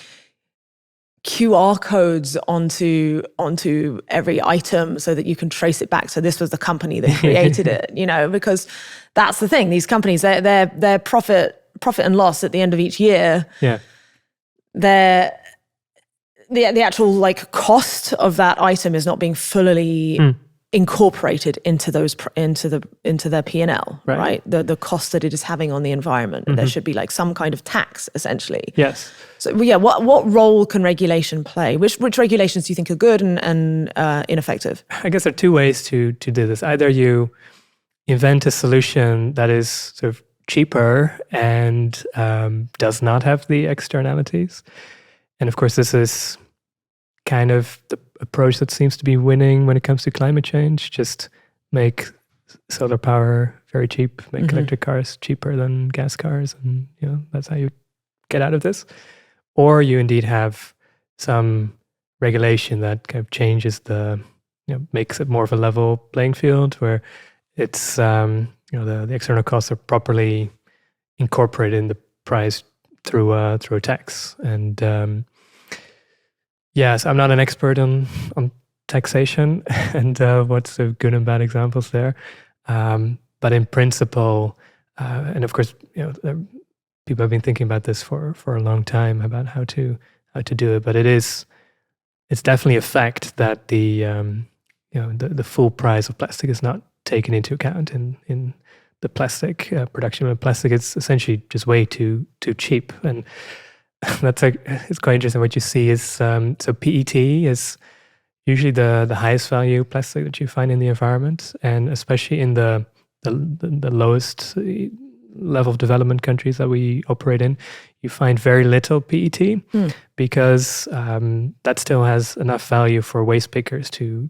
QR codes onto every item so that you can trace it back? So this was the company that created it, because that's the thing. These companies, their profit and loss at the end of each year. Yeah. The actual cost of that item is not being fully incorporated into their P&L, right? The cost that it is having on the environment. There should be like some kind of tax, essentially. Yes. So yeah, what role can regulation play? Which regulations do you think are good and ineffective? I guess there are two ways to do this. Either you invent a solution that is sort of cheaper and does not have the externalities. And of course, this is kind of the approach that seems to be winning when it comes to climate change. Just make solar power very cheap, make electric cars cheaper than gas cars, and that's how you get out of this. Or you indeed have some regulation that kind of changes makes it more of a level playing field, where it's the external costs are properly incorporated in the price through a tax. And yes, I'm not an expert on taxation and what's the good and bad examples there. But in principle, and of course, people have been thinking about this for a long time about how to do it. But it's definitely a fact that the full price of plastic is not taken into account in the plastic production. Of plastic, it's essentially just way too cheap. And it's quite interesting. What you see is so PET is usually the highest value plastic that you find in the environment, and especially in the lowest level of development countries that we operate in, you find very little PET because that still has enough value for waste pickers to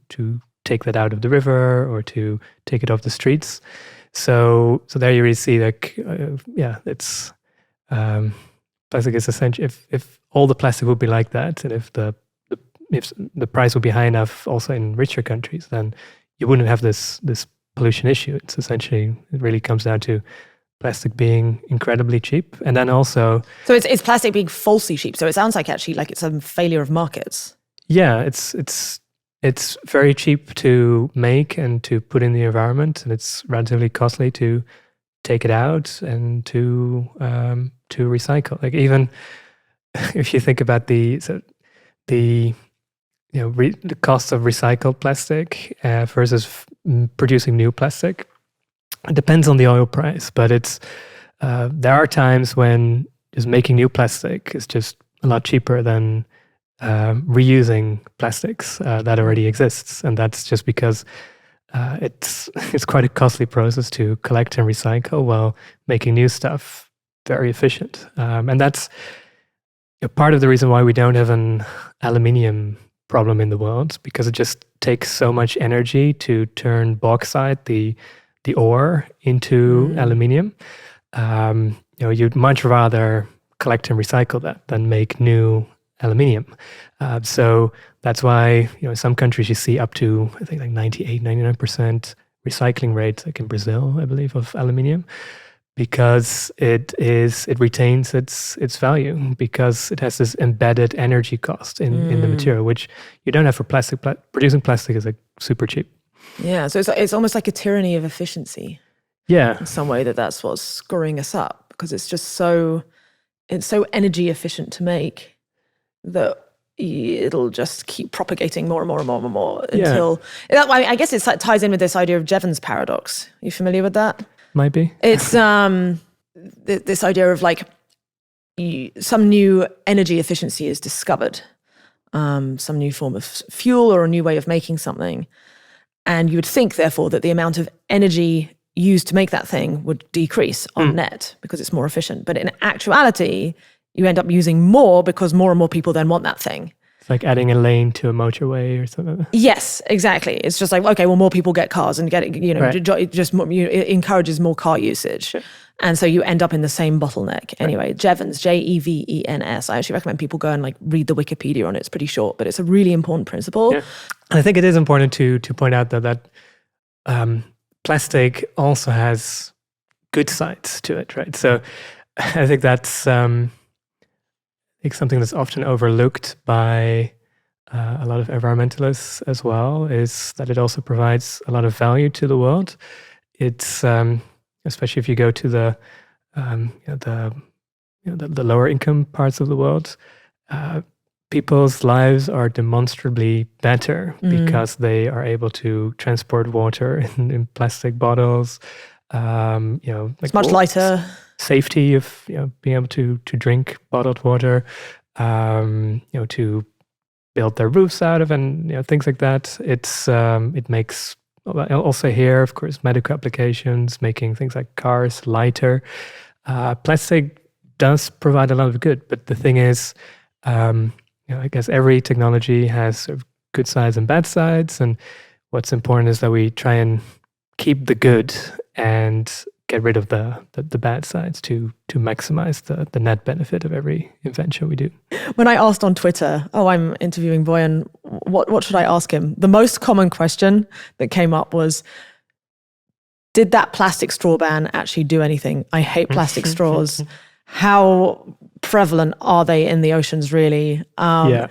take that out of the river or to take it off the streets. So there you really see it's plastic is essential. If all the plastic would be like that, and if the price would be high enough also in richer countries, then you wouldn't have this pollution issue. It's essentially, it really comes down to plastic being incredibly cheap, and then also it's plastic being falsely cheap. So it sounds like actually like it's a failure of markets. Yeah, it's very cheap to make and to put in the environment, and it's relatively costly to take it out and to recycle. Like, even if you think about the cost of recycled plastic versus producing new plastic, it depends on the oil price. But there are times when just making new plastic is just a lot cheaper than reusing plastics that already exists, and that's just because it's quite a costly process to collect and recycle, while making new stuff very efficient. And that's part of the reason why we don't have an aluminium problem in the world, because it just takes so much energy to turn bauxite, the ore, into aluminium. You'd much rather collect and recycle that than make new aluminium. So that's why, in some countries you see up to, I think, like 98, 99% recycling rates, like in Brazil, I believe, of aluminium, because it retains its value, because it has this embedded energy cost in the material, which you don't have for plastic. Producing plastic is like super cheap. Yeah, so it's almost like a tyranny of efficiency. Yeah, in some way that's what's screwing us up, because it's so energy efficient to make that it'll just keep propagating more and more and more and more until I guess it ties in with this idea of Jevons paradox. Are you familiar with that? Might be. It's this idea of like some new energy efficiency is discovered, some new form of fuel or a new way of making something, and you would think therefore that the amount of energy used to make that thing would decrease on net because it's more efficient. But in actuality, you end up using more because more and more people then want that thing. It's like adding a lane to a motorway or something. Yes, exactly. It's just like, okay, well, more people get cars and it just it encourages more car usage. Sure. And so you end up in the same bottleneck. Anyway, Jevons, Jevens. I actually recommend people go and like read the Wikipedia on it. It's pretty short, but it's a really important principle. Yeah. And I think it is important to point out that plastic also has good sides to it, right? So I think that's something that's often overlooked by a lot of environmentalists as well, is that it also provides a lot of value to the world. It's especially if you go to the lower income parts of the world, people's lives are demonstrably better because they are able to transport water in plastic bottles. Like it's much lighter. Safety of being able to drink bottled water, to build their roofs out of, and things like that. It makes also here, of course, medical applications, making things like cars lighter. Plastic does provide a lot of good, but the thing is, I guess every technology has sort of good sides and bad sides, and what's important is that we try and keep the good and get rid of the bad sides to maximize the net benefit of every invention we do. When I asked on Twitter, I'm interviewing Boyan, what should I ask him? The most common question that came up was, did that plastic straw ban actually do anything? I hate plastic straws. How prevalent are they in the oceans, really? My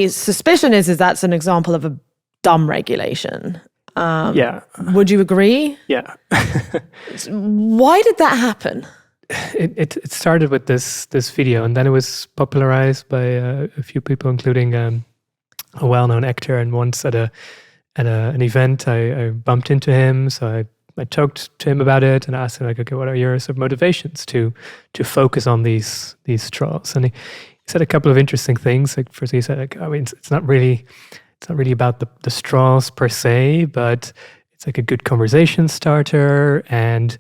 suspicion is that's an example of a dumb regulation. Would you agree? Yeah. Why did that happen? It started with this video, and then it was popularized by a few people, including a well-known actor. And once at an event, I bumped into him, so I talked to him about it and asked him, like, okay, what are your sort of motivations to focus on these straws? And he said a couple of interesting things. Like, first he said, like, I mean, it's not really about the straws per se, but it's like a good conversation starter, and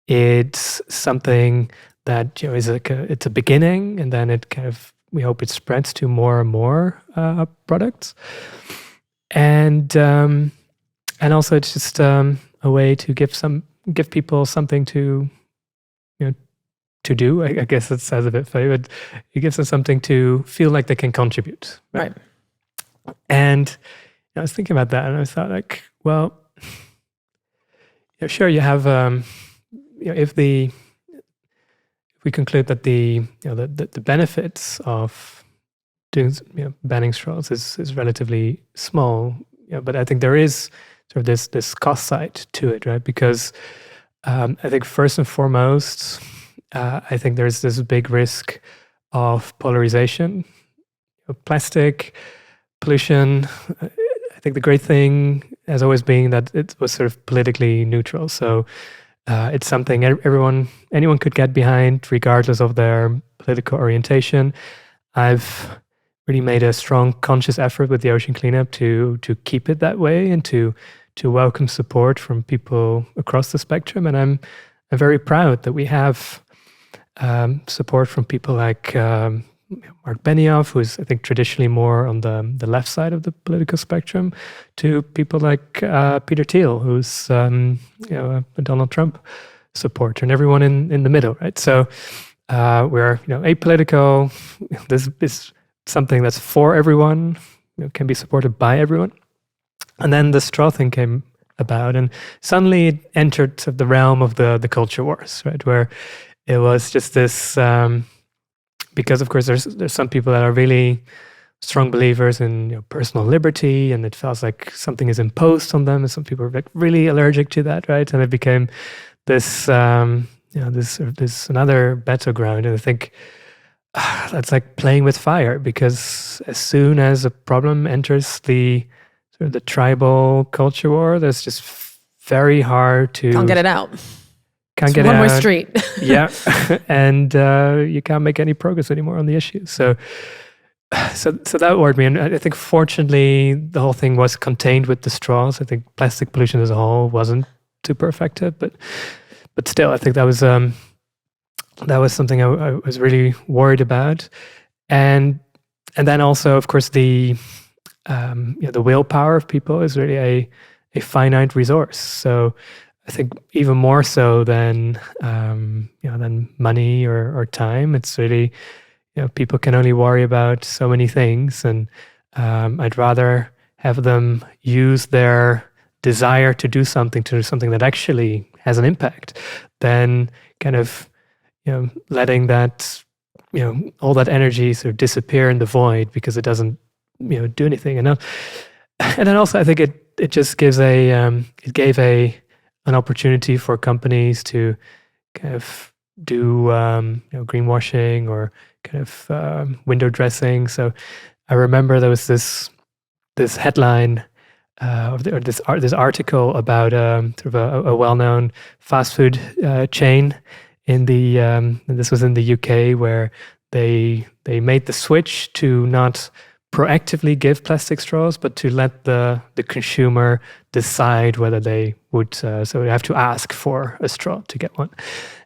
it's something that is like it's a beginning, and then it kind of, we hope it spreads to more and more products, and also it's just a way to give people something to to do. I guess it sounds a bit funny, but it gives them something to feel like they can contribute. Right. And I was thinking about that, and I thought, like, well, sure, you have, if we conclude that the benefits of doing banning straws is relatively small, but I think there is sort of this cost side to it, right? Because I think first and foremost, I think there's this big risk of polarization, plastic pollution. I think the great thing has always been that it was sort of politically neutral. So it's something anyone could get behind, regardless of their political orientation. I've really made a strong conscious effort with the ocean cleanup to keep it that way, and to welcome support from people across the spectrum. And I'm very proud that we have support from people like Mark Benioff, who's, I think, traditionally more on the left side of the political spectrum, to people like Peter Thiel, who's a Donald Trump supporter, and everyone in the middle, right? So we're apolitical. This is something that's for everyone, can be supported by everyone. And then the straw thing came about, and suddenly it entered the realm of the culture wars, right? Where it was just this. Because of course there's some people that are really strong believers in personal liberty, and it feels like something is imposed on them, and some people are like really allergic to that, right? And it became this this another battleground. And I think that's like playing with fire, because as soon as a problem enters the tribal culture war, there's just very hard to can't get it out. Can't get one-way out. street. Yeah, and you can't make any progress anymore on the issue. So that worried me, and I think fortunately the whole thing was contained with the straws. I think plastic pollution as a whole wasn't super effective, but still, I think that was something I was really worried about, and then also, of course, the willpower of people is really a finite resource. So I think even more so than money or time, it's really people can only worry about so many things, and I'd rather have them use their desire to do something that actually has an impact, than kind of letting that all that energy sort of disappear in the void because it doesn't do anything. And then also I think it just gives an opportunity for companies to kind of do greenwashing or kind of window dressing. So I remember there was this headline or this article about sort of a well-known fast food chain in the and this was in the UK, where they made the switch to not proactively give plastic straws, but to let the consumer decide whether they would. So they have to ask for a straw to get one.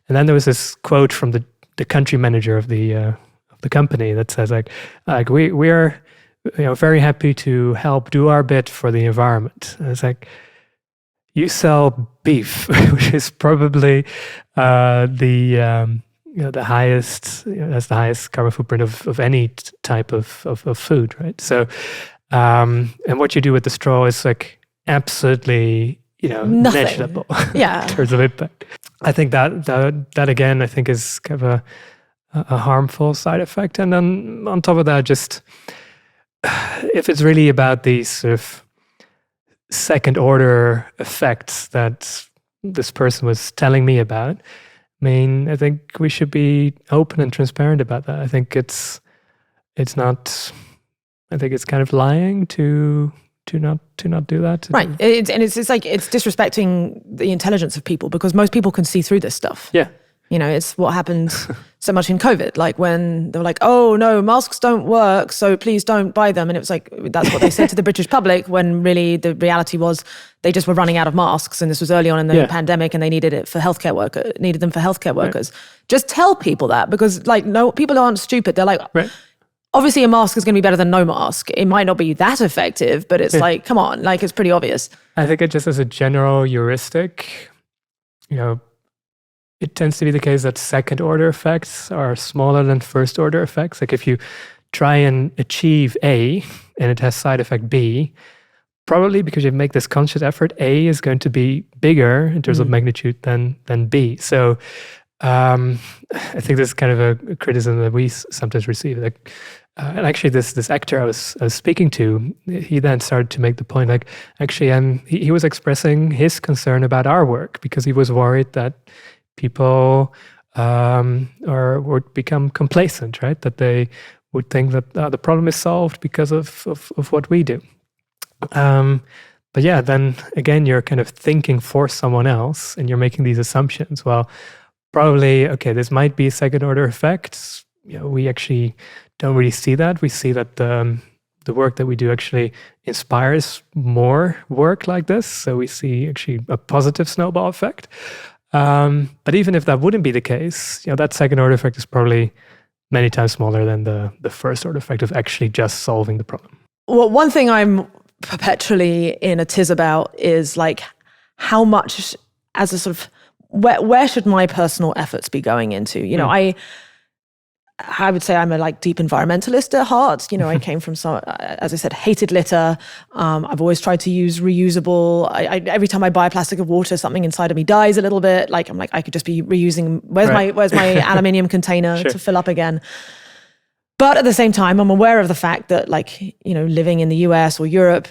And then there was this quote from the country manager of the company that says like we're very happy to help do our bit for the environment. And it's like, you sell beef, which is probably the highest, that's the highest carbon footprint of any type of food, right? So, and what you do with the straw is like absolutely, nothing. negligible Yeah. in terms of impact. I think that again, I think is kind of a harmful side effect. And then on top of that, just if it's really about these sort of second order effects that this person was telling me about, I mean, I think we should be open and transparent about that. I think it's not. I think it's kind of lying to not do that. Right. It's like it's disrespecting the intelligence of people, because most people can see through this stuff. Yeah. It's what happened so much in COVID, like when they were like, oh no, masks don't work, so please don't buy them. And it was like, that's what they said to the British public, when really the reality was they just were running out of masks. And this was early on in the pandemic, and they needed them for healthcare workers. Just tell people that, because like, no, people aren't stupid. They're like, obviously a mask is going to be better than no mask. It might not be that effective, but it's like, come on, like it's pretty obvious. I think it just as a general heuristic, it tends to be the case that second order effects are smaller than first order effects. Like if you try and achieve A and it has side effect B, probably because you make this conscious effort, A is going to be bigger in terms of magnitude than B. So I think this is kind of a criticism that we sometimes receive. Like, and actually, this actor I was speaking to, he then started to make the point, like, actually, he was expressing his concern about our work, because he was worried that people would become complacent, right? That they would think that the problem is solved because of what we do. But yeah, then again, you're kind of thinking for someone else, and you're making these assumptions. Well, probably, okay, this might be a second order effect. We actually don't really see that. We see that the work that we do actually inspires more work like this. So we see actually a positive snowball effect. But even if that wouldn't be the case, that second order effect is probably many times smaller than the first order effect of actually just solving the problem. Well, one thing I'm perpetually in a tiz about is like how much, as a sort of, where should my personal efforts be going into? I would say I'm a deep environmentalist at heart. I came from some, as I said, hated litter. I've always tried to use reusable. Every time I buy a plastic of water, something inside of me dies a little bit. Like I'm like, I could just be reusing. Where's my aluminium container to fill up again? But at the same time, I'm aware of the fact that living in the US or Europe,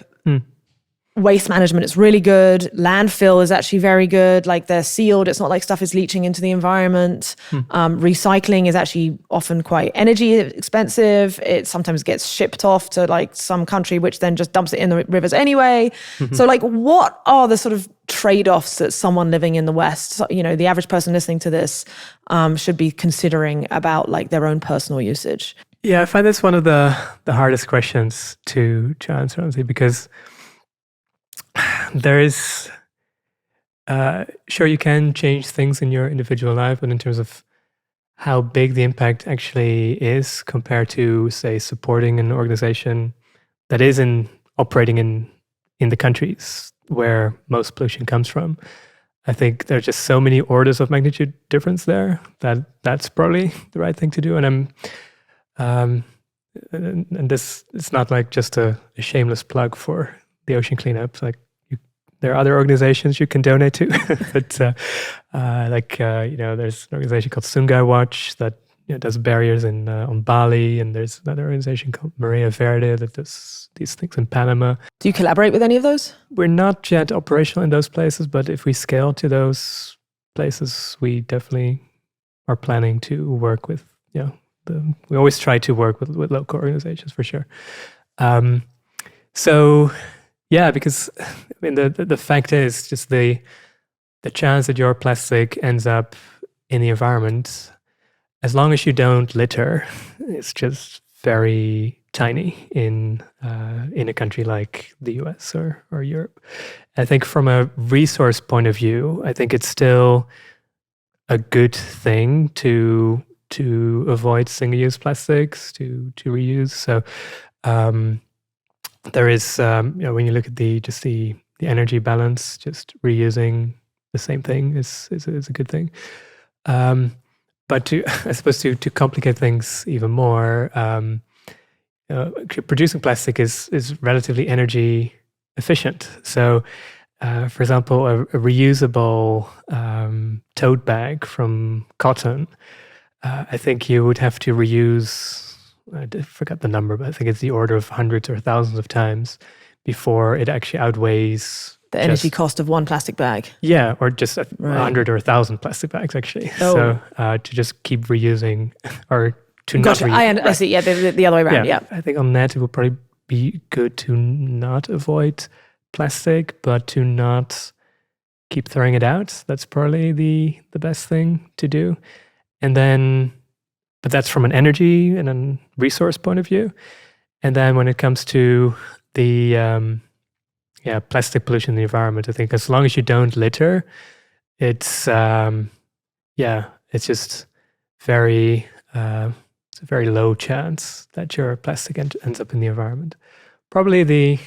waste management is really good. Landfill is actually very good. Like they're sealed. It's not like stuff is leaching into the environment. Recycling is actually often quite energy expensive. It sometimes gets shipped off to some country, which then just dumps it in the rivers anyway. So what are the sort of trade-offs that someone living in the West, the average person listening to this, should be considering about their own personal usage? Yeah, I find this one of the hardest questions to answer, honestly, because there is, sure, you can change things in your individual life, but in terms of how big the impact actually is compared to, say, supporting an organization that is operating in the countries where most pollution comes from, I think there's just so many orders of magnitude difference there that that's probably the right thing to do. And and this, it's not just a shameless plug for the ocean cleanup. There are other organizations you can donate to, but there's an organization called Sungai Watch that does barriers on Bali, and there's another organization called Maria Verde that does these things in Panama. Do you collaborate with any of those? We're not yet operational in those places, but if we scale to those places, we definitely are planning to work with, we always try to work with local organizations for sure. So yeah, because I mean the fact is just the chance that your plastic ends up in the environment, as long as you don't litter, it's just very tiny in a country like the US or Europe. I think from a resource point of view, I think it's still a good thing to avoid single-use plastics, to reuse. So there is, when you look at the energy balance, just reusing the same thing is a good thing. But I suppose to complicate things even more, producing plastic is relatively energy efficient. So, for example, a reusable tote bag from cotton, I think you would have to reuse, I forgot the number, but I think it's the order of hundreds or thousands of times before it actually outweighs the energy cost of one plastic bag. Yeah, or just 100 or 1,000 plastic bags, actually. Oh. So to just keep reusing or to not reuse. I see, yeah, the other way around, yeah. I think on that it would probably be good to not avoid plastic, but to not keep throwing it out. That's probably the best thing to do. And then, but that's from an energy and a resource point of view. And then when it comes to the plastic pollution in the environment, I think as long as you don't litter, it's just very it's a very low chance that your plastic ends up in the environment. Probably the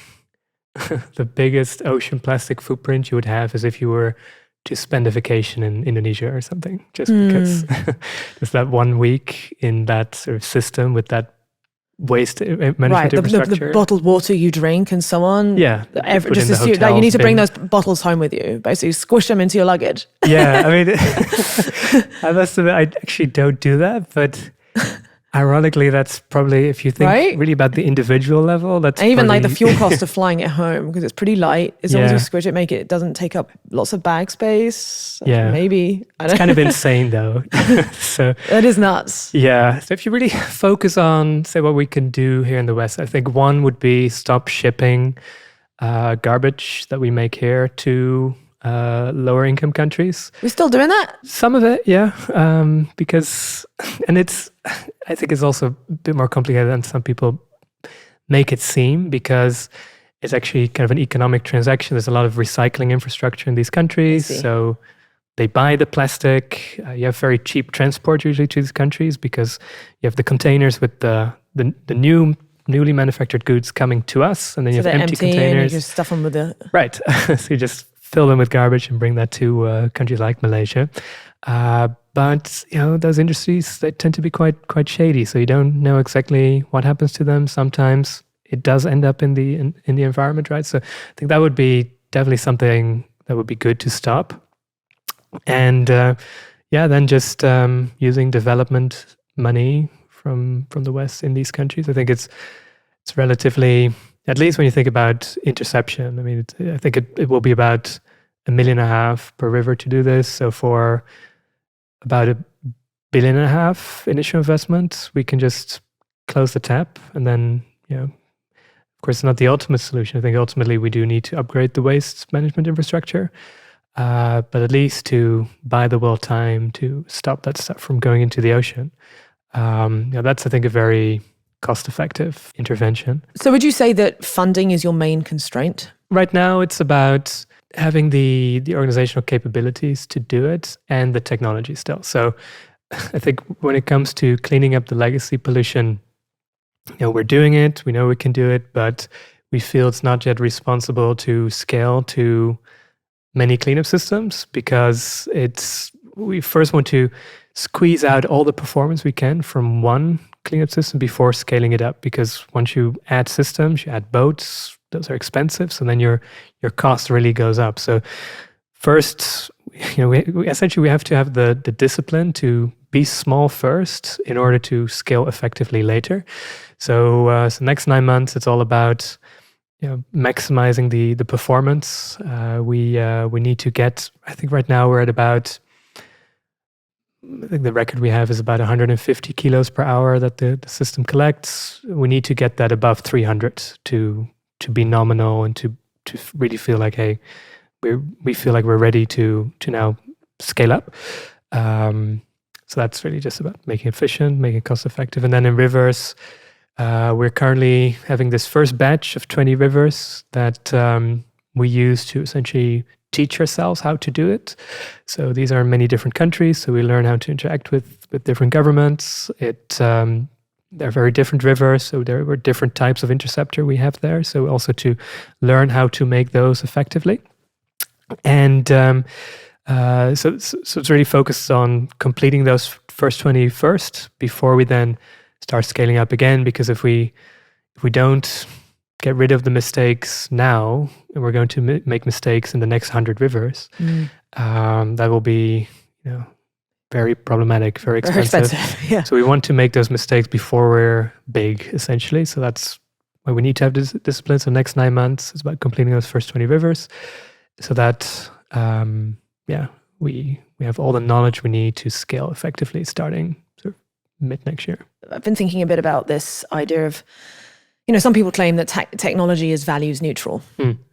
biggest ocean plastic footprint you would have is if you were to spend a vacation in Indonesia or something, just because just that 1 week in that sort of system with that waste management infrastructure. The bottled water you drink and so on. Yeah. Just assume that you need to bring those bottles home with you. Basically, squish them into your luggage. Yeah, I mean, I must admit, I actually don't do that, but ironically, that's probably, if you think really about the individual level, that's and even like the fuel cost of flying it home, because it's pretty light. As long as you squish it, it doesn't take up lots of bag space. Yeah. Maybe. It's kind of insane though. So that is nuts. Yeah. So if you really focus on, say, what we can do here in the West, I think one would be stop shipping garbage that we make here to lower income countries. We're still doing that? Some of it, yeah. Because, and I think it's also a bit more complicated than some people make it seem, because it's actually kind of an economic transaction. There's a lot of recycling infrastructure in these countries. So they buy the plastic. You have very cheap transport usually to these countries, because you have the containers with the newly manufactured goods coming to us, and then you have empty containers. And you just stuff them with the... Right. So you just fill them with garbage and bring that to countries like Malaysia. But those industries, they tend to be quite shady. So you don't know exactly what happens to them. Sometimes it does end up in the environment, right? So I think that would be definitely something that would be good to stop. And then just using development money from the West in these countries. I think it's relatively, at least when you think about interception. I mean, I think it will be about $1.5 million per river to do this. So for about $1.5 billion initial investment, we can just close the tap. And then, of course, it's not the ultimate solution. I think ultimately we do need to upgrade the waste management infrastructure. But at least to buy the world time to stop that stuff from going into the ocean. That's, I think, a very cost-effective intervention. So would you say that funding is your main constraint? Right now, it's about having the organizational capabilities to do it and the technology still. So I think when it comes to cleaning up the legacy pollution, we're doing it, we know we can do it, but we feel it's not yet responsible to scale to many cleanup systems, because we first want to squeeze out all the performance we can from one cleanup system before scaling it up. Because once you add systems, you add boats, those are expensive, so then your cost really goes up. So first, we essentially have to have the discipline to be small first in order to scale effectively later. So next 9 months, it's all about maximizing the performance. We need to get, I think right now we're at about I think the record we have is about 150 kilos per hour that the system collects. We need to get that above 300 to be nominal and to really feel like, hey, we feel like we're ready to now scale up. So that's really just about making it efficient, making it cost effective. And then in rivers, we're currently having this first batch of 20 rivers that we use to essentially teach ourselves how to do it. So these are many different countries, so we learn how to interact with different governments. They're very different rivers, so there were different types of interceptor we have there. So also to learn how to make those effectively. And so it's really focused on completing those first 20 first before we then start scaling up again. Because if we don't get rid of the mistakes now, and we're going to make mistakes in the next 100 rivers, that will be, very problematic, very expensive. Yeah. So we want to make those mistakes before we're big, essentially. So that's why we need to have this discipline. So next 9 months is about completing those first 20 rivers, so that we have all the knowledge we need to scale effectively starting sort of mid next year. I've been thinking a bit about this idea of, some people claim that technology is values neutral,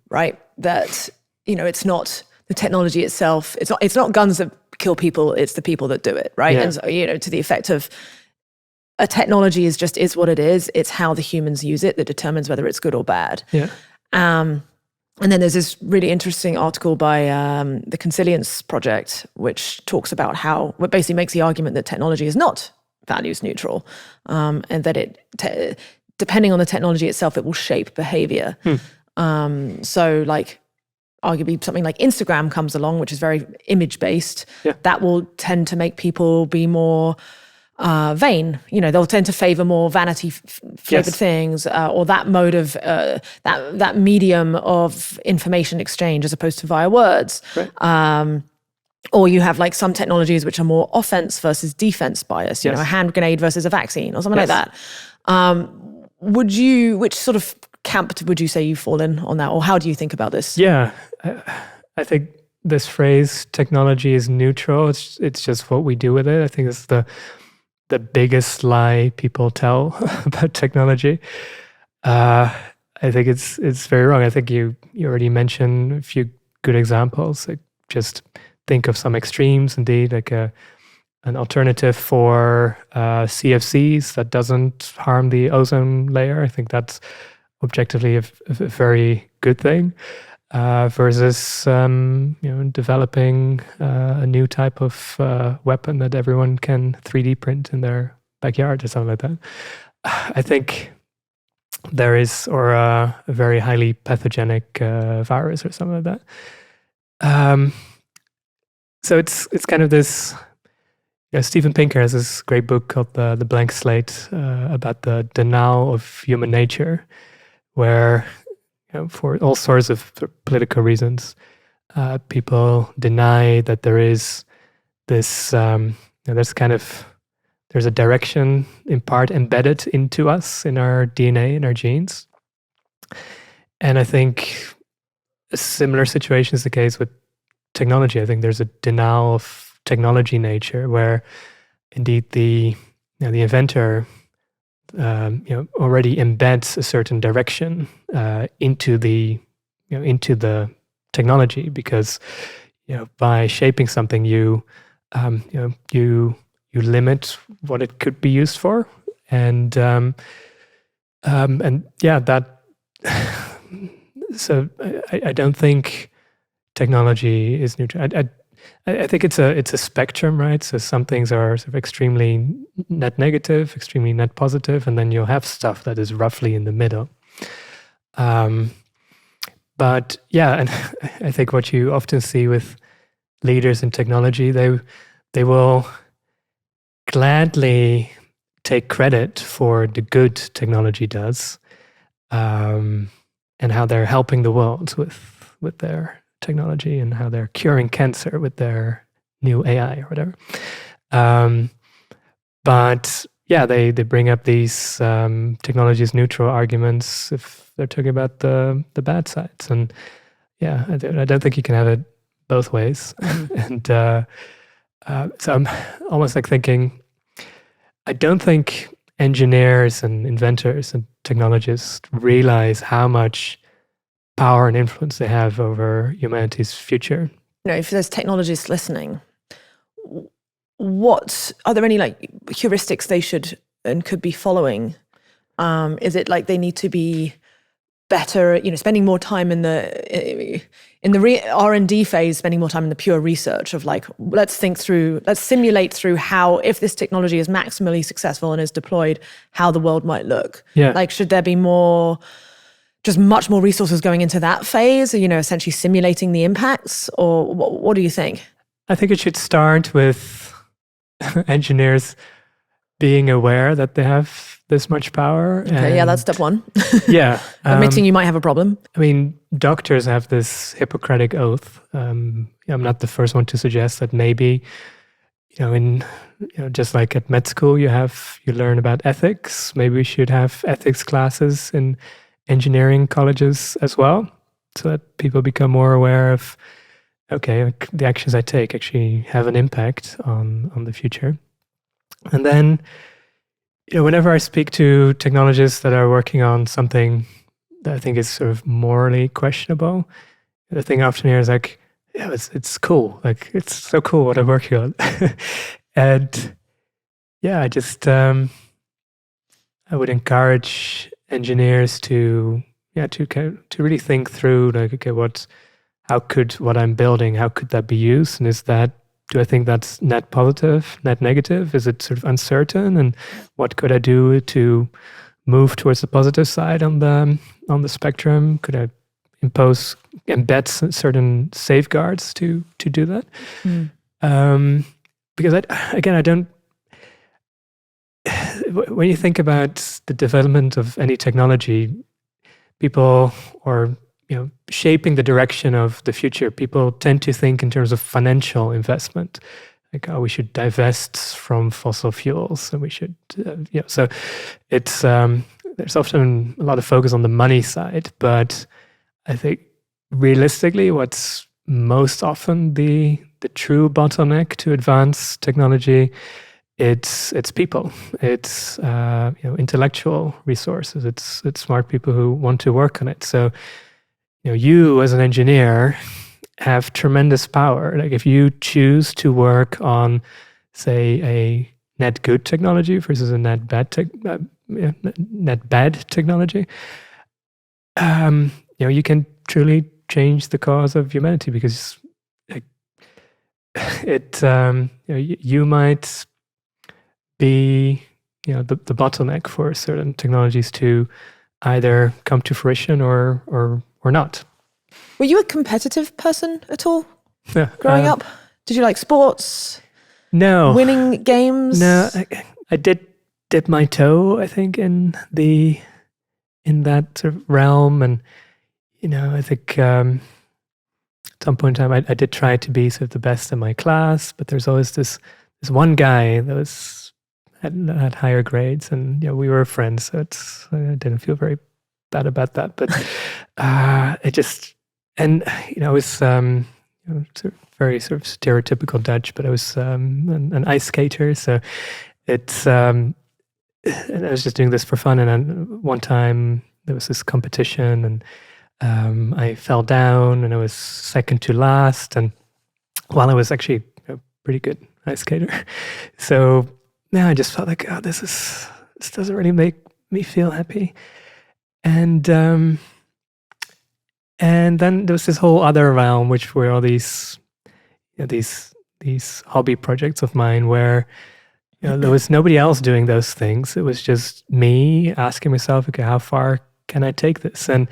right? That, it's not the technology itself. It's not guns that kill people. It's the people that do it, right? Yeah. And so, to the effect of a technology is what it is. It's how the humans use it that determines whether it's good or bad. Yeah. And then there's this really interesting article by the Consilience Project, which talks about what basically makes the argument that technology is not values neutral, and that depending on the technology itself, it will shape behavior. So like arguably something like Instagram comes along, which is very image-based, that will tend to make people be more vain. They'll tend to favor more vanity-flavored things, or that mode of that medium of information exchange as opposed to via words. Right. Or you have like some technologies which are more offense versus defense bias. A hand grenade versus a vaccine or something like that. Which sort of camp would you say you fall in on that, or how do you think about this? Yeah, I think this phrase "technology is neutral." It's just what we do with it. I think it's the biggest lie people tell about technology. I think it's very wrong. I think you already mentioned a few good examples. Like just think of some extremes. Indeed, like an alternative for CFCs that doesn't harm the ozone layer. I think that's objectively a very good thing, versus developing a new type of weapon that everyone can 3D print in their backyard or something like that. I think there is, or a very highly pathogenic virus or something like that. So it's kind of this. Steven Pinker has this great book called The Blank Slate, about the denial of human nature, where for all sorts of political reasons, people deny that there is this. There's a direction in part embedded into us, in our DNA, in our genes, and I think a similar situation is the case with technology. I think there's a denial of technology nature, where indeed the inventor already embeds a certain direction into the technology, because by shaping something you limit what it could be used for, and that. So I don't think technology is neutral. I think it's a spectrum, right? So some things are sort of extremely net negative, extremely net positive, and then you'll have stuff that is roughly in the middle. But yeah, and I think what you often see with leaders in technology, they will gladly take credit for the good technology does, and how they're helping the world with their technology, and how they're curing cancer with their new AI or whatever. But yeah, they bring up these technologies neutral arguments if they're talking about the bad sides. And yeah, I don't think you can have it both ways. And So I'm almost like thinking, I don't think engineers and inventors and technologists realize how much power and influence they have over humanity's future. If there's technologists listening, what are there any like heuristics they should and could be following? Is it like they need to be better, spending more time in the R&D phase, spending more time in the pure research of like, let's simulate through how, if this technology is maximally successful and is deployed, how the world might look. Yeah. Like, should there be just much more resources going into that phase, essentially simulating the impacts, or what do you think? I think it should start with engineers being aware that they have this much power. Okay, yeah, that's step one. Yeah. Admitting you might have a problem. I mean, doctors have this Hippocratic oath. I'm not the first one to suggest that maybe, just like at med school, you learn about ethics. Maybe we should have ethics classes in engineering colleges as well, so that people become more aware of, okay, like the actions I take actually have an impact on the future. And then, whenever I speak to technologists that are working on something that I think is sort of morally questionable, the thing I often hear is like, yeah, it's cool. Like, it's so cool what I'm working on. And yeah, I just, I would encourage engineers to really think through, like, okay, what I'm building, how could that be used? And do I think that's net positive, net negative? Is it sort of uncertain? And what could I do to move towards the positive side on the spectrum? Could I embed certain safeguards to do that? Because I don't. When you think about the development of any technology, people or shaping the direction of the future, people tend to think in terms of financial investment, like, we should divest from fossil fuels, and we should, so it's there's often a lot of focus on the money side, but I think realistically, what's most often the true bottleneck to advance technology, it's people, it's intellectual resources, it's smart people who want to work on it. So you as an engineer have tremendous power. Like, if you choose to work on, say, a net good technology versus a net bad technology, you can truly change the cause of humanity, because you might be the bottleneck for certain technologies to either come to fruition or not. Were you a competitive person at all Yeah, growing up? Did you like sports? No. Winning games? No, I did dip my toe, I think, in that sort of realm. And, I think at some point in time, I did try to be sort of the best in my class, but there's always this one guy that had higher grades, and we were friends, so I didn't feel very bad about that. But it just, and I was sort of very sort of stereotypical Dutch, but I was an ice skater, so it's and I was just doing this for fun. And then one time there was this competition, and I fell down, and I was second to last, and while I was actually a pretty good ice skater, so now I just felt like, oh, this doesn't really make me feel happy. And then there was this whole other realm, which were all these hobby projects of mine, where there was nobody else doing those things. It was just me asking myself, okay, how far can I take this? And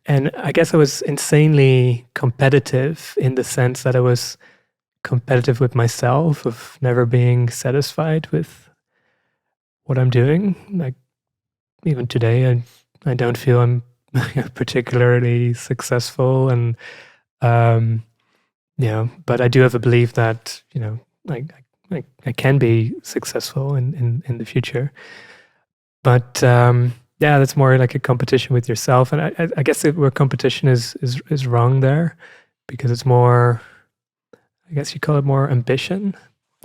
I guess I was insanely competitive, in the sense that I was competitive with myself, of never being satisfied with what I'm doing. Like, even today, I don't feel I'm particularly successful, and but I do have a belief that I can be successful in the future. But that's more like a competition with yourself, and I guess where competition is wrong there, because it's more, I guess you call it more ambition.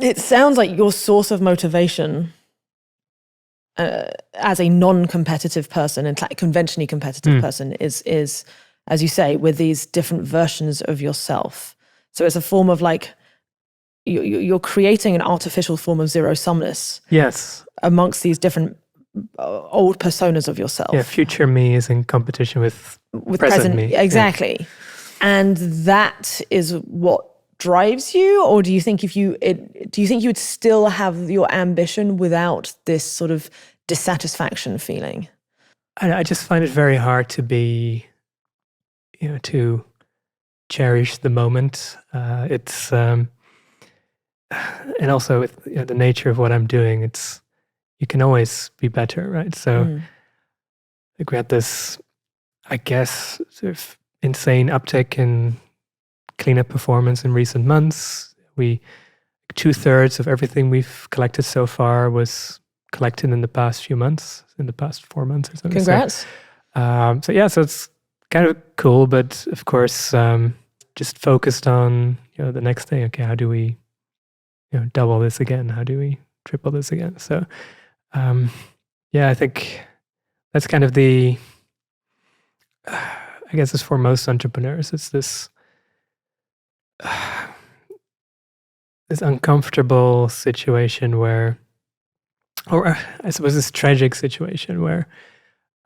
It sounds like your source of motivation as a non-competitive person and conventionally competitive person is, as you say, with these different versions of yourself. So it's a form of like, you're creating an artificial form of zero-sumness. Yes. Amongst these different old personas of yourself. Yeah, future me is in competition with present me. Exactly. Yeah. And that is what drives you, or do you think you would still have your ambition without this sort of dissatisfaction feeling? I just find it very hard to be, to cherish the moment. It's and also with the nature of what I'm doing, you can always be better, right? So like we had this, I guess, sort of insane uptick in cleanup performance in recent months. 2/3 of everything we've collected so far was collected in the past few months, in the past 4 months or something. Congrats. So it's kind of cool, but of course, just focused on the next thing. Okay, how do we double this again? How do we triple this again? So I think that's kind of the I guess it's for most entrepreneurs. It's this uncomfortable situation where, or I suppose this tragic situation where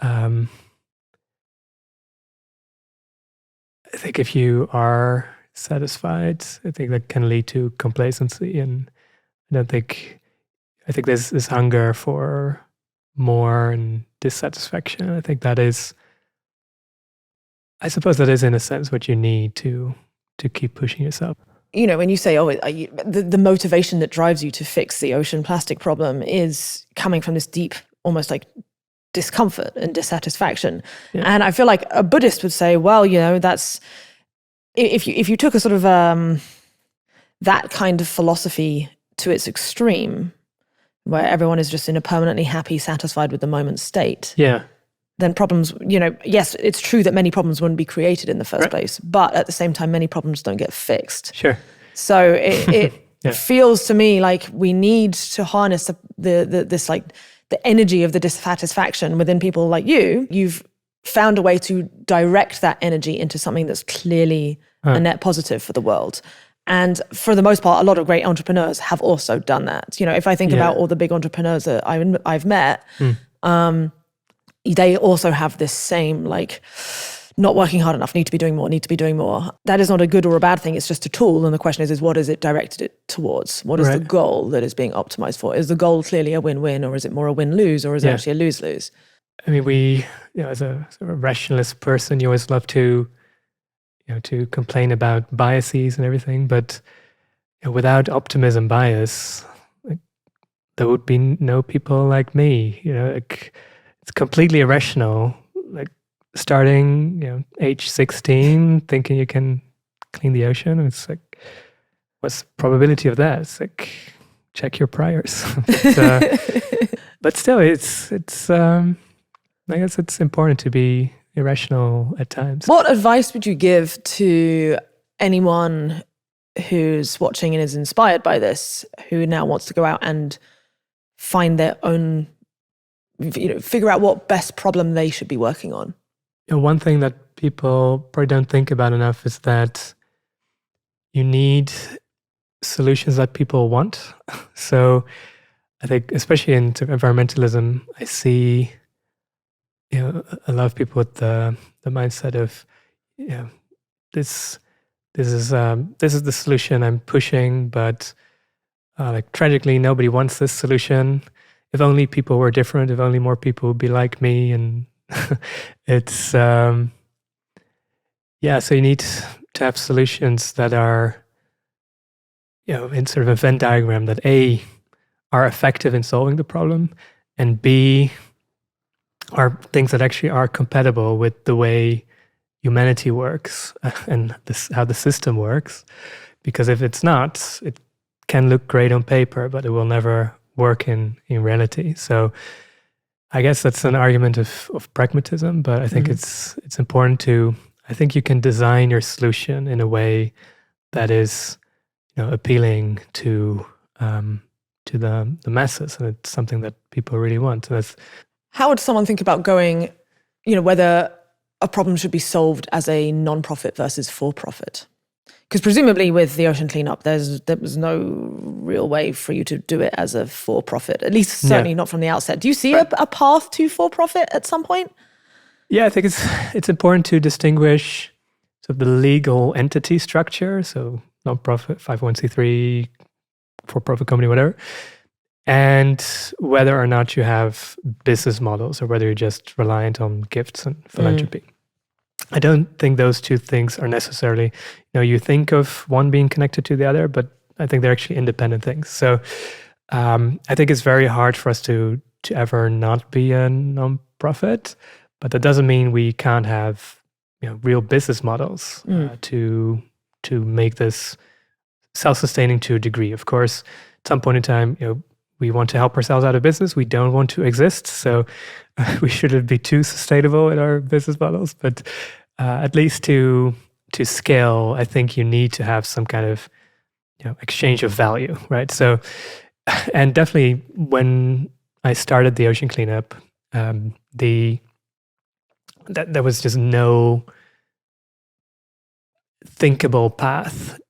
I think if you are satisfied, I think that can lead to complacency, and I think there's this hunger for more and dissatisfaction. I think I suppose that is in a sense what you need to keep pushing yourself. When you say, the motivation that drives you to fix the ocean plastic problem is coming from this deep, almost like discomfort and dissatisfaction. Yeah. And I feel like a Buddhist would say, well, that's, if you took a sort of that kind of philosophy to its extreme, where everyone is just in a permanently happy, satisfied with the moment state. Yeah. Then problems, yes, it's true that many problems wouldn't be created in the first place, but at the same time, many problems don't get fixed. Sure. So it feels to me like we need to harness this like the energy of the dissatisfaction within people like you. You've found a way to direct that energy into something that's clearly a net positive for the world. And for the most part, a lot of great entrepreneurs have also done that. If I think about all the big entrepreneurs that I've met, they also have this same, like, not working hard enough, need to be doing more. That is not a good or a bad thing. It's just a tool. And the question is what is it directed it towards? What is the goal that is being optimized for? Is the goal clearly a win-win, or is it more a win-lose, or is it actually a lose-lose? I mean, we, as a sort of rationalist person, you always love to, to complain about biases and everything. But without optimism bias, there would be no people like me, it's completely irrational. Like starting, age 16, thinking you can clean the ocean. It's like, what's the probability of that? It's like, check your priors. But still, it's. I guess it's important to be irrational at times. What advice would you give to anyone who's watching and is inspired by this, who now wants to go out and find their own, figure out what best problem they should be working on? One thing that people probably don't think about enough is that you need solutions that people want. So I think, especially in environmentalism, I see a lot of people with the mindset of this is the solution I'm pushing, but like tragically nobody wants this solution. If only people were different, if only more people would be like me. And it's, so you need to have solutions that are, in sort of a Venn diagram, that A, are effective in solving the problem, and B, are things that actually are compatible with the way humanity works and how the system works. Because if it's not, it can look great on paper, but it will never work in reality. So I guess that's an argument of pragmatism, but I think it's important to, I think you can design your solution in a way that is, appealing to the masses, and it's something that people really want. So that's How would someone think about going, whether a problem should be solved as a non-profit versus for-profit? Because presumably with the ocean cleanup, there was no real way for you to do it as a for-profit, at least certainly not from the outset. Do you see a path to for-profit at some point? Yeah, I think it's important to distinguish sort of the legal entity structure, so non-profit, 501c3, for-profit company, whatever, and whether or not you have business models or whether you're just reliant on gifts and philanthropy. I don't think those two things are necessarily, you think of one being connected to the other, but I think they're actually independent things. So I think it's very hard for us to ever not be a non-profit, but that doesn't mean we can't have real business models to make this self-sustaining to a degree. Of course, at some point in time, we want to help ourselves out of business. We don't want to exist, so we shouldn't be too sustainable in our business models. But at least to scale, I think you need to have some kind of exchange of value, right? So, and definitely when I started the ocean cleanup, there was just no thinkable path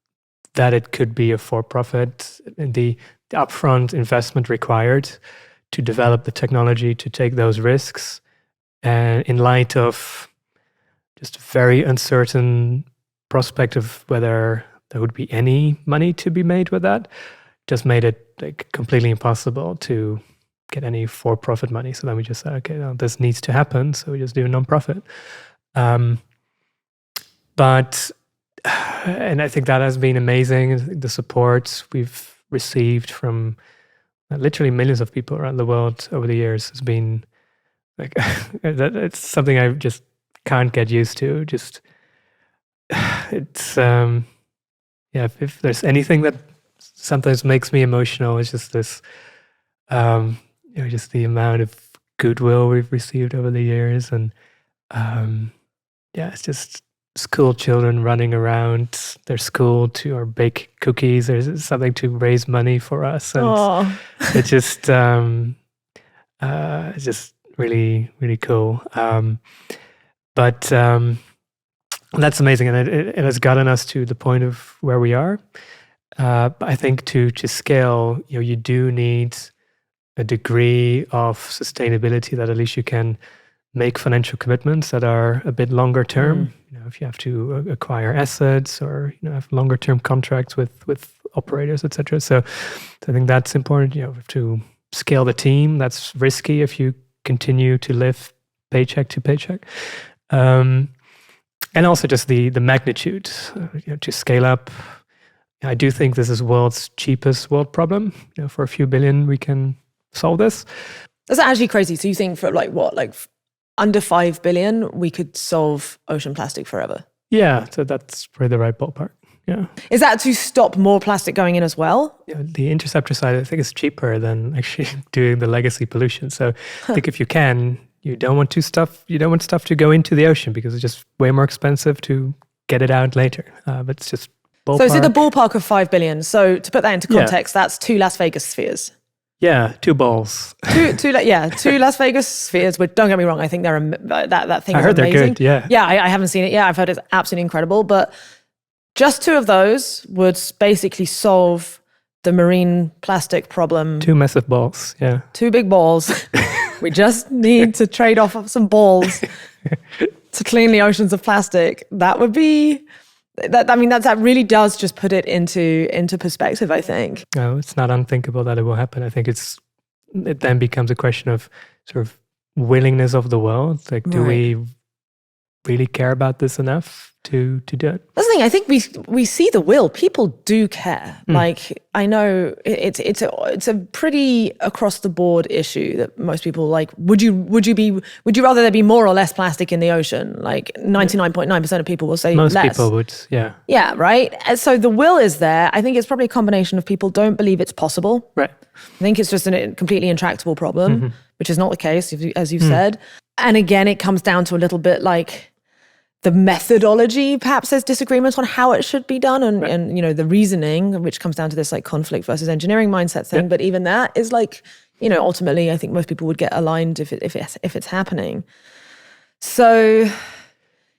that it could be a for-profit. The upfront investment required to develop the technology, to take those risks, and in light of just a very uncertain prospect of whether there would be any money to be made with that, just made it completely impossible to get any for-profit money. So then we just said, okay, well, this needs to happen, so we just do a non-profit. And I think that has been amazing. The support we've received from literally millions of people around the world over the years has been it's something I just can't get used to. Just it's if there's anything that sometimes makes me emotional, it's just this just the amount of goodwill we've received over the years, and it's just school children running around their school or bake cookies. There's something to raise money for us, and it's just really, really cool. But that's amazing, and it has gotten us to the point of where we are. But I think to scale, you do need a degree of sustainability that at least you can make financial commitments that are a bit longer term. If you have to acquire assets or have longer term contracts with operators, etc. So I think that's important. You have to scale the team. That's risky if you continue to live paycheck to paycheck. And also just the magnitude to scale up. I do think this is world's cheapest world problem. For a few billion, we can solve this. That's actually crazy. So you think for under 5 billion, we could solve ocean plastic forever? Yeah, so that's probably the right ballpark. Yeah. Is that to stop more plastic going in as well? The interceptor side, I think, is cheaper than actually doing the legacy pollution. So I think if you can, you don't want stuff to go into the ocean because it's just way more expensive to get it out later. But it's just ballpark. So is it the ballpark of 5 billion? So to put that into context, that's 2 Las Vegas spheres. Yeah, 2 balls. two Las Vegas spheres. But don't get me wrong, I think they're that thing. I heard amazing. They're good. Yeah, yeah. I haven't seen it yet. I've heard it's absolutely incredible. But just 2 of those would basically solve the marine plastic problem. 2 massive balls. Yeah, 2 big balls. We just need to trade off some balls to clean the oceans of plastic. That would be. That really does just put it into perspective, I think. No, it's not unthinkable that it will happen. I think it then becomes a question of sort of willingness of the world. Do we really care about this enough to do it? That's the thing. I think we see the will. People do care. I know it's a pretty across the board issue that most people would you rather there be more or less plastic in the ocean? 99.9% of people will say most less. people would, yeah. Yeah, right? And so the will is there. I think it's probably a combination of people don't believe it's possible. Right. I think it's just a completely intractable problem, which is not the case, as you've said. And again, it comes down to a little bit the methodology, perhaps there's disagreements on how it should be done, and you know, the reasoning, which comes down to this like conflict versus engineering mindset thing. But even that is like, you know, ultimately, I think most people would get aligned if it's happening. So,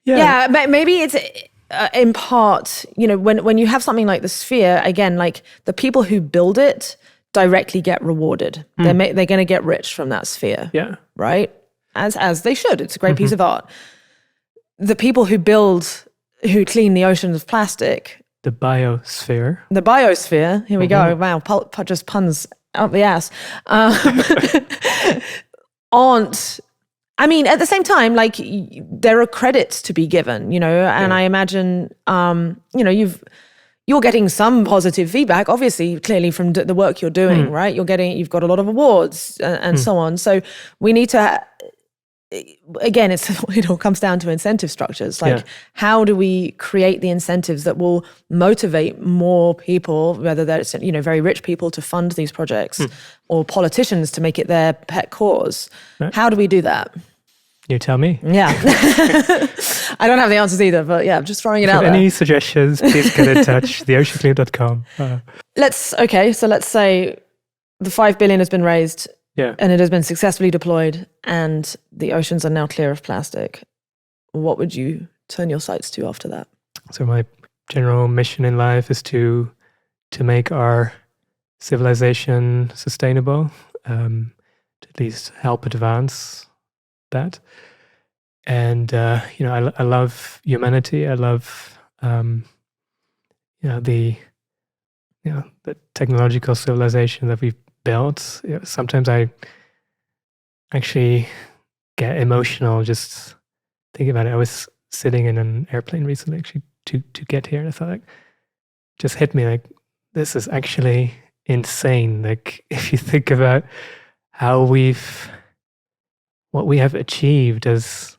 maybe it's in part, you know, when you have something like the sphere, again, like the people who build it directly get rewarded. They're going to get rich from that sphere. Yeah. Right? As they should. It's a great piece of art. The people who clean the oceans of plastic. The biosphere. Here we go. Wow, just puns out the ass. Aren't, I mean, at the same time, like there are credits to be given, you know, and I imagine, you know, you're getting some positive feedback, obviously, clearly from the work you're doing, right? You've got a lot of awards and so on. So we need to, again, it all comes down to incentive structures. Like, how do we create the incentives that will motivate more people, whether that's, you know, very rich people to fund these projects or politicians to make it their pet cause? Right. How do we do that? You tell me. Yeah. I don't have the answers either, but yeah, I'm just throwing it out there. Any suggestions, please get in touch, theoceanclean.com. Let's say the 5 billion has been raised. Yeah. And it has been successfully deployed and the oceans are now clear of plastic. What would you turn your sights to after that? So my general mission in life is to make our civilization sustainable, to at least help advance that. And, you know, I love humanity. I love, you know, the technological civilization that we've built. You know, sometimes I actually get emotional just thinking about it. I was sitting in an airplane recently actually to get here, and I thought, like, just hit me like, this is actually insane. Like, if you think about what we have achieved as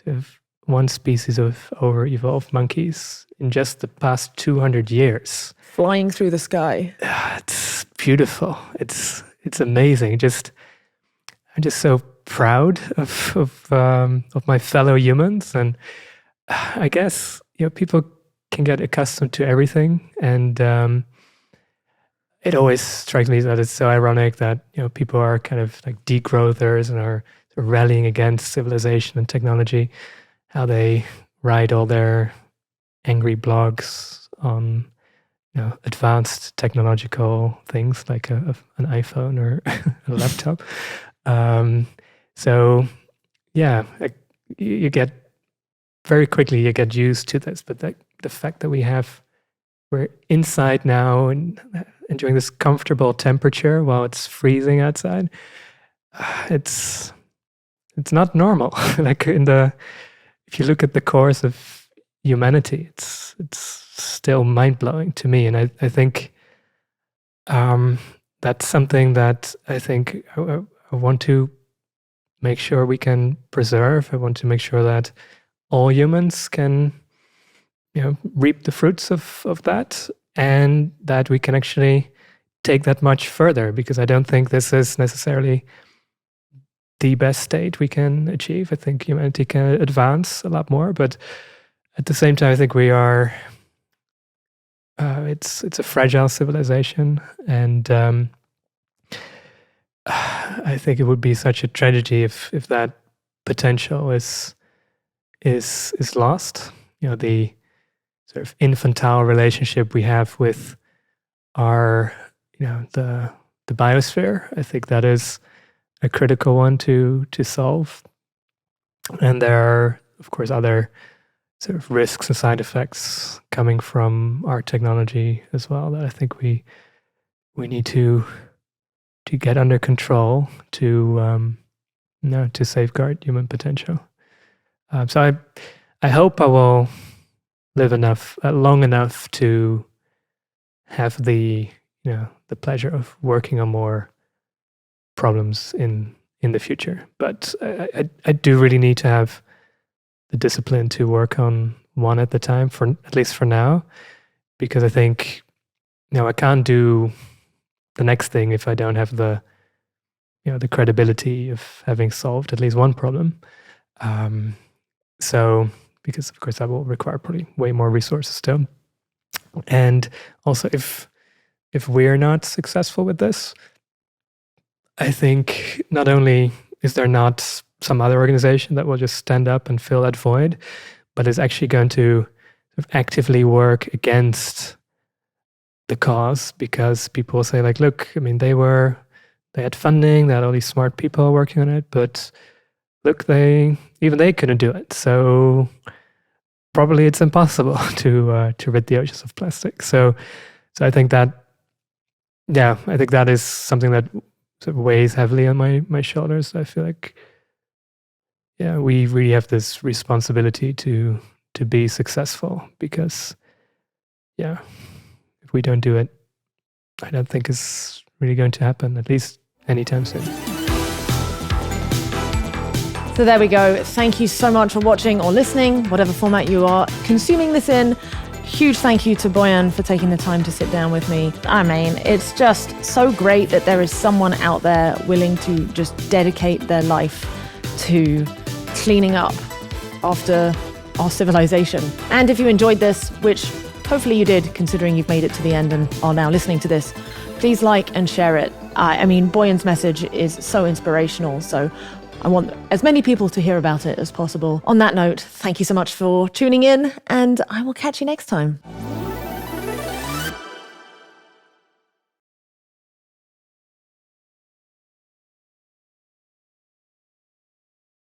sort of one species of over-evolved monkeys in just the past 200 years. Flying through the sky. It's beautiful. It's amazing. I'm just so proud of my fellow humans, and I guess, you know, people can get accustomed to everything, and it always strikes me that it's so ironic that, you know, people are kind of like degrowthers and are sort of rallying against civilization and technology, how they write all their angry blogs on, you know, advanced technological things like an iPhone or a laptop. So yeah, you get very quickly, you get used to this, but the fact that we're inside now and enjoying this comfortable temperature while it's freezing outside, it's not normal. Like if you look at the course of humanity, it's still mind-blowing to me. And I think that's something that I think I want to make sure we can preserve. I want to make sure that all humans can, you know, reap the fruits of that, and that we can actually take that much further, because I don't think this is necessarily the best state we can achieve. I think humanity can advance a lot more, but at the same time, I think we are, it's a fragile civilization, and I think it would be such a tragedy if that potential is lost. You know, the sort of infantile relationship we have with our, you know, the biosphere. I think that is a critical one to solve. And there are, of course, other sort of risks and side effects coming from our technology as well that I think we need to get under control to safeguard human potential. So I hope I will live long enough to have the pleasure of working on more problems in the future. But I do really need to have the discipline to work on one at a time, at least for now, because I think, you know, I can't do the next thing if I don't have the credibility of having solved at least one problem. So because of course that will require probably way more resources still. And also if we're not successful with this, I think not only is there not some other organization that will just stand up and fill that void, but is actually going to actively work against the cause, because people will say like, look, I mean, they had funding, they had all these smart people working on it, but look, even they couldn't do it. So probably it's impossible to rid the oceans of plastic. So I think that, I think that is something that sort of weighs heavily on my shoulders. I feel like, we really have this responsibility to be successful, because, if we don't do it, I don't think it's really going to happen, at least anytime soon. So there we go. Thank you so much for watching or listening, whatever format you are consuming this in. Huge thank you to Boyan for taking the time to sit down with me. I mean, it's just so great that there is someone out there willing to just dedicate their life to cleaning up after our civilization. And if you enjoyed this, which hopefully you did, considering you've made it to the end and are now listening to this, please like and share it. I mean, Boyan's message is so inspirational, so I want as many people to hear about it as possible. On that note, thank you so much for tuning in, and I will catch you next time.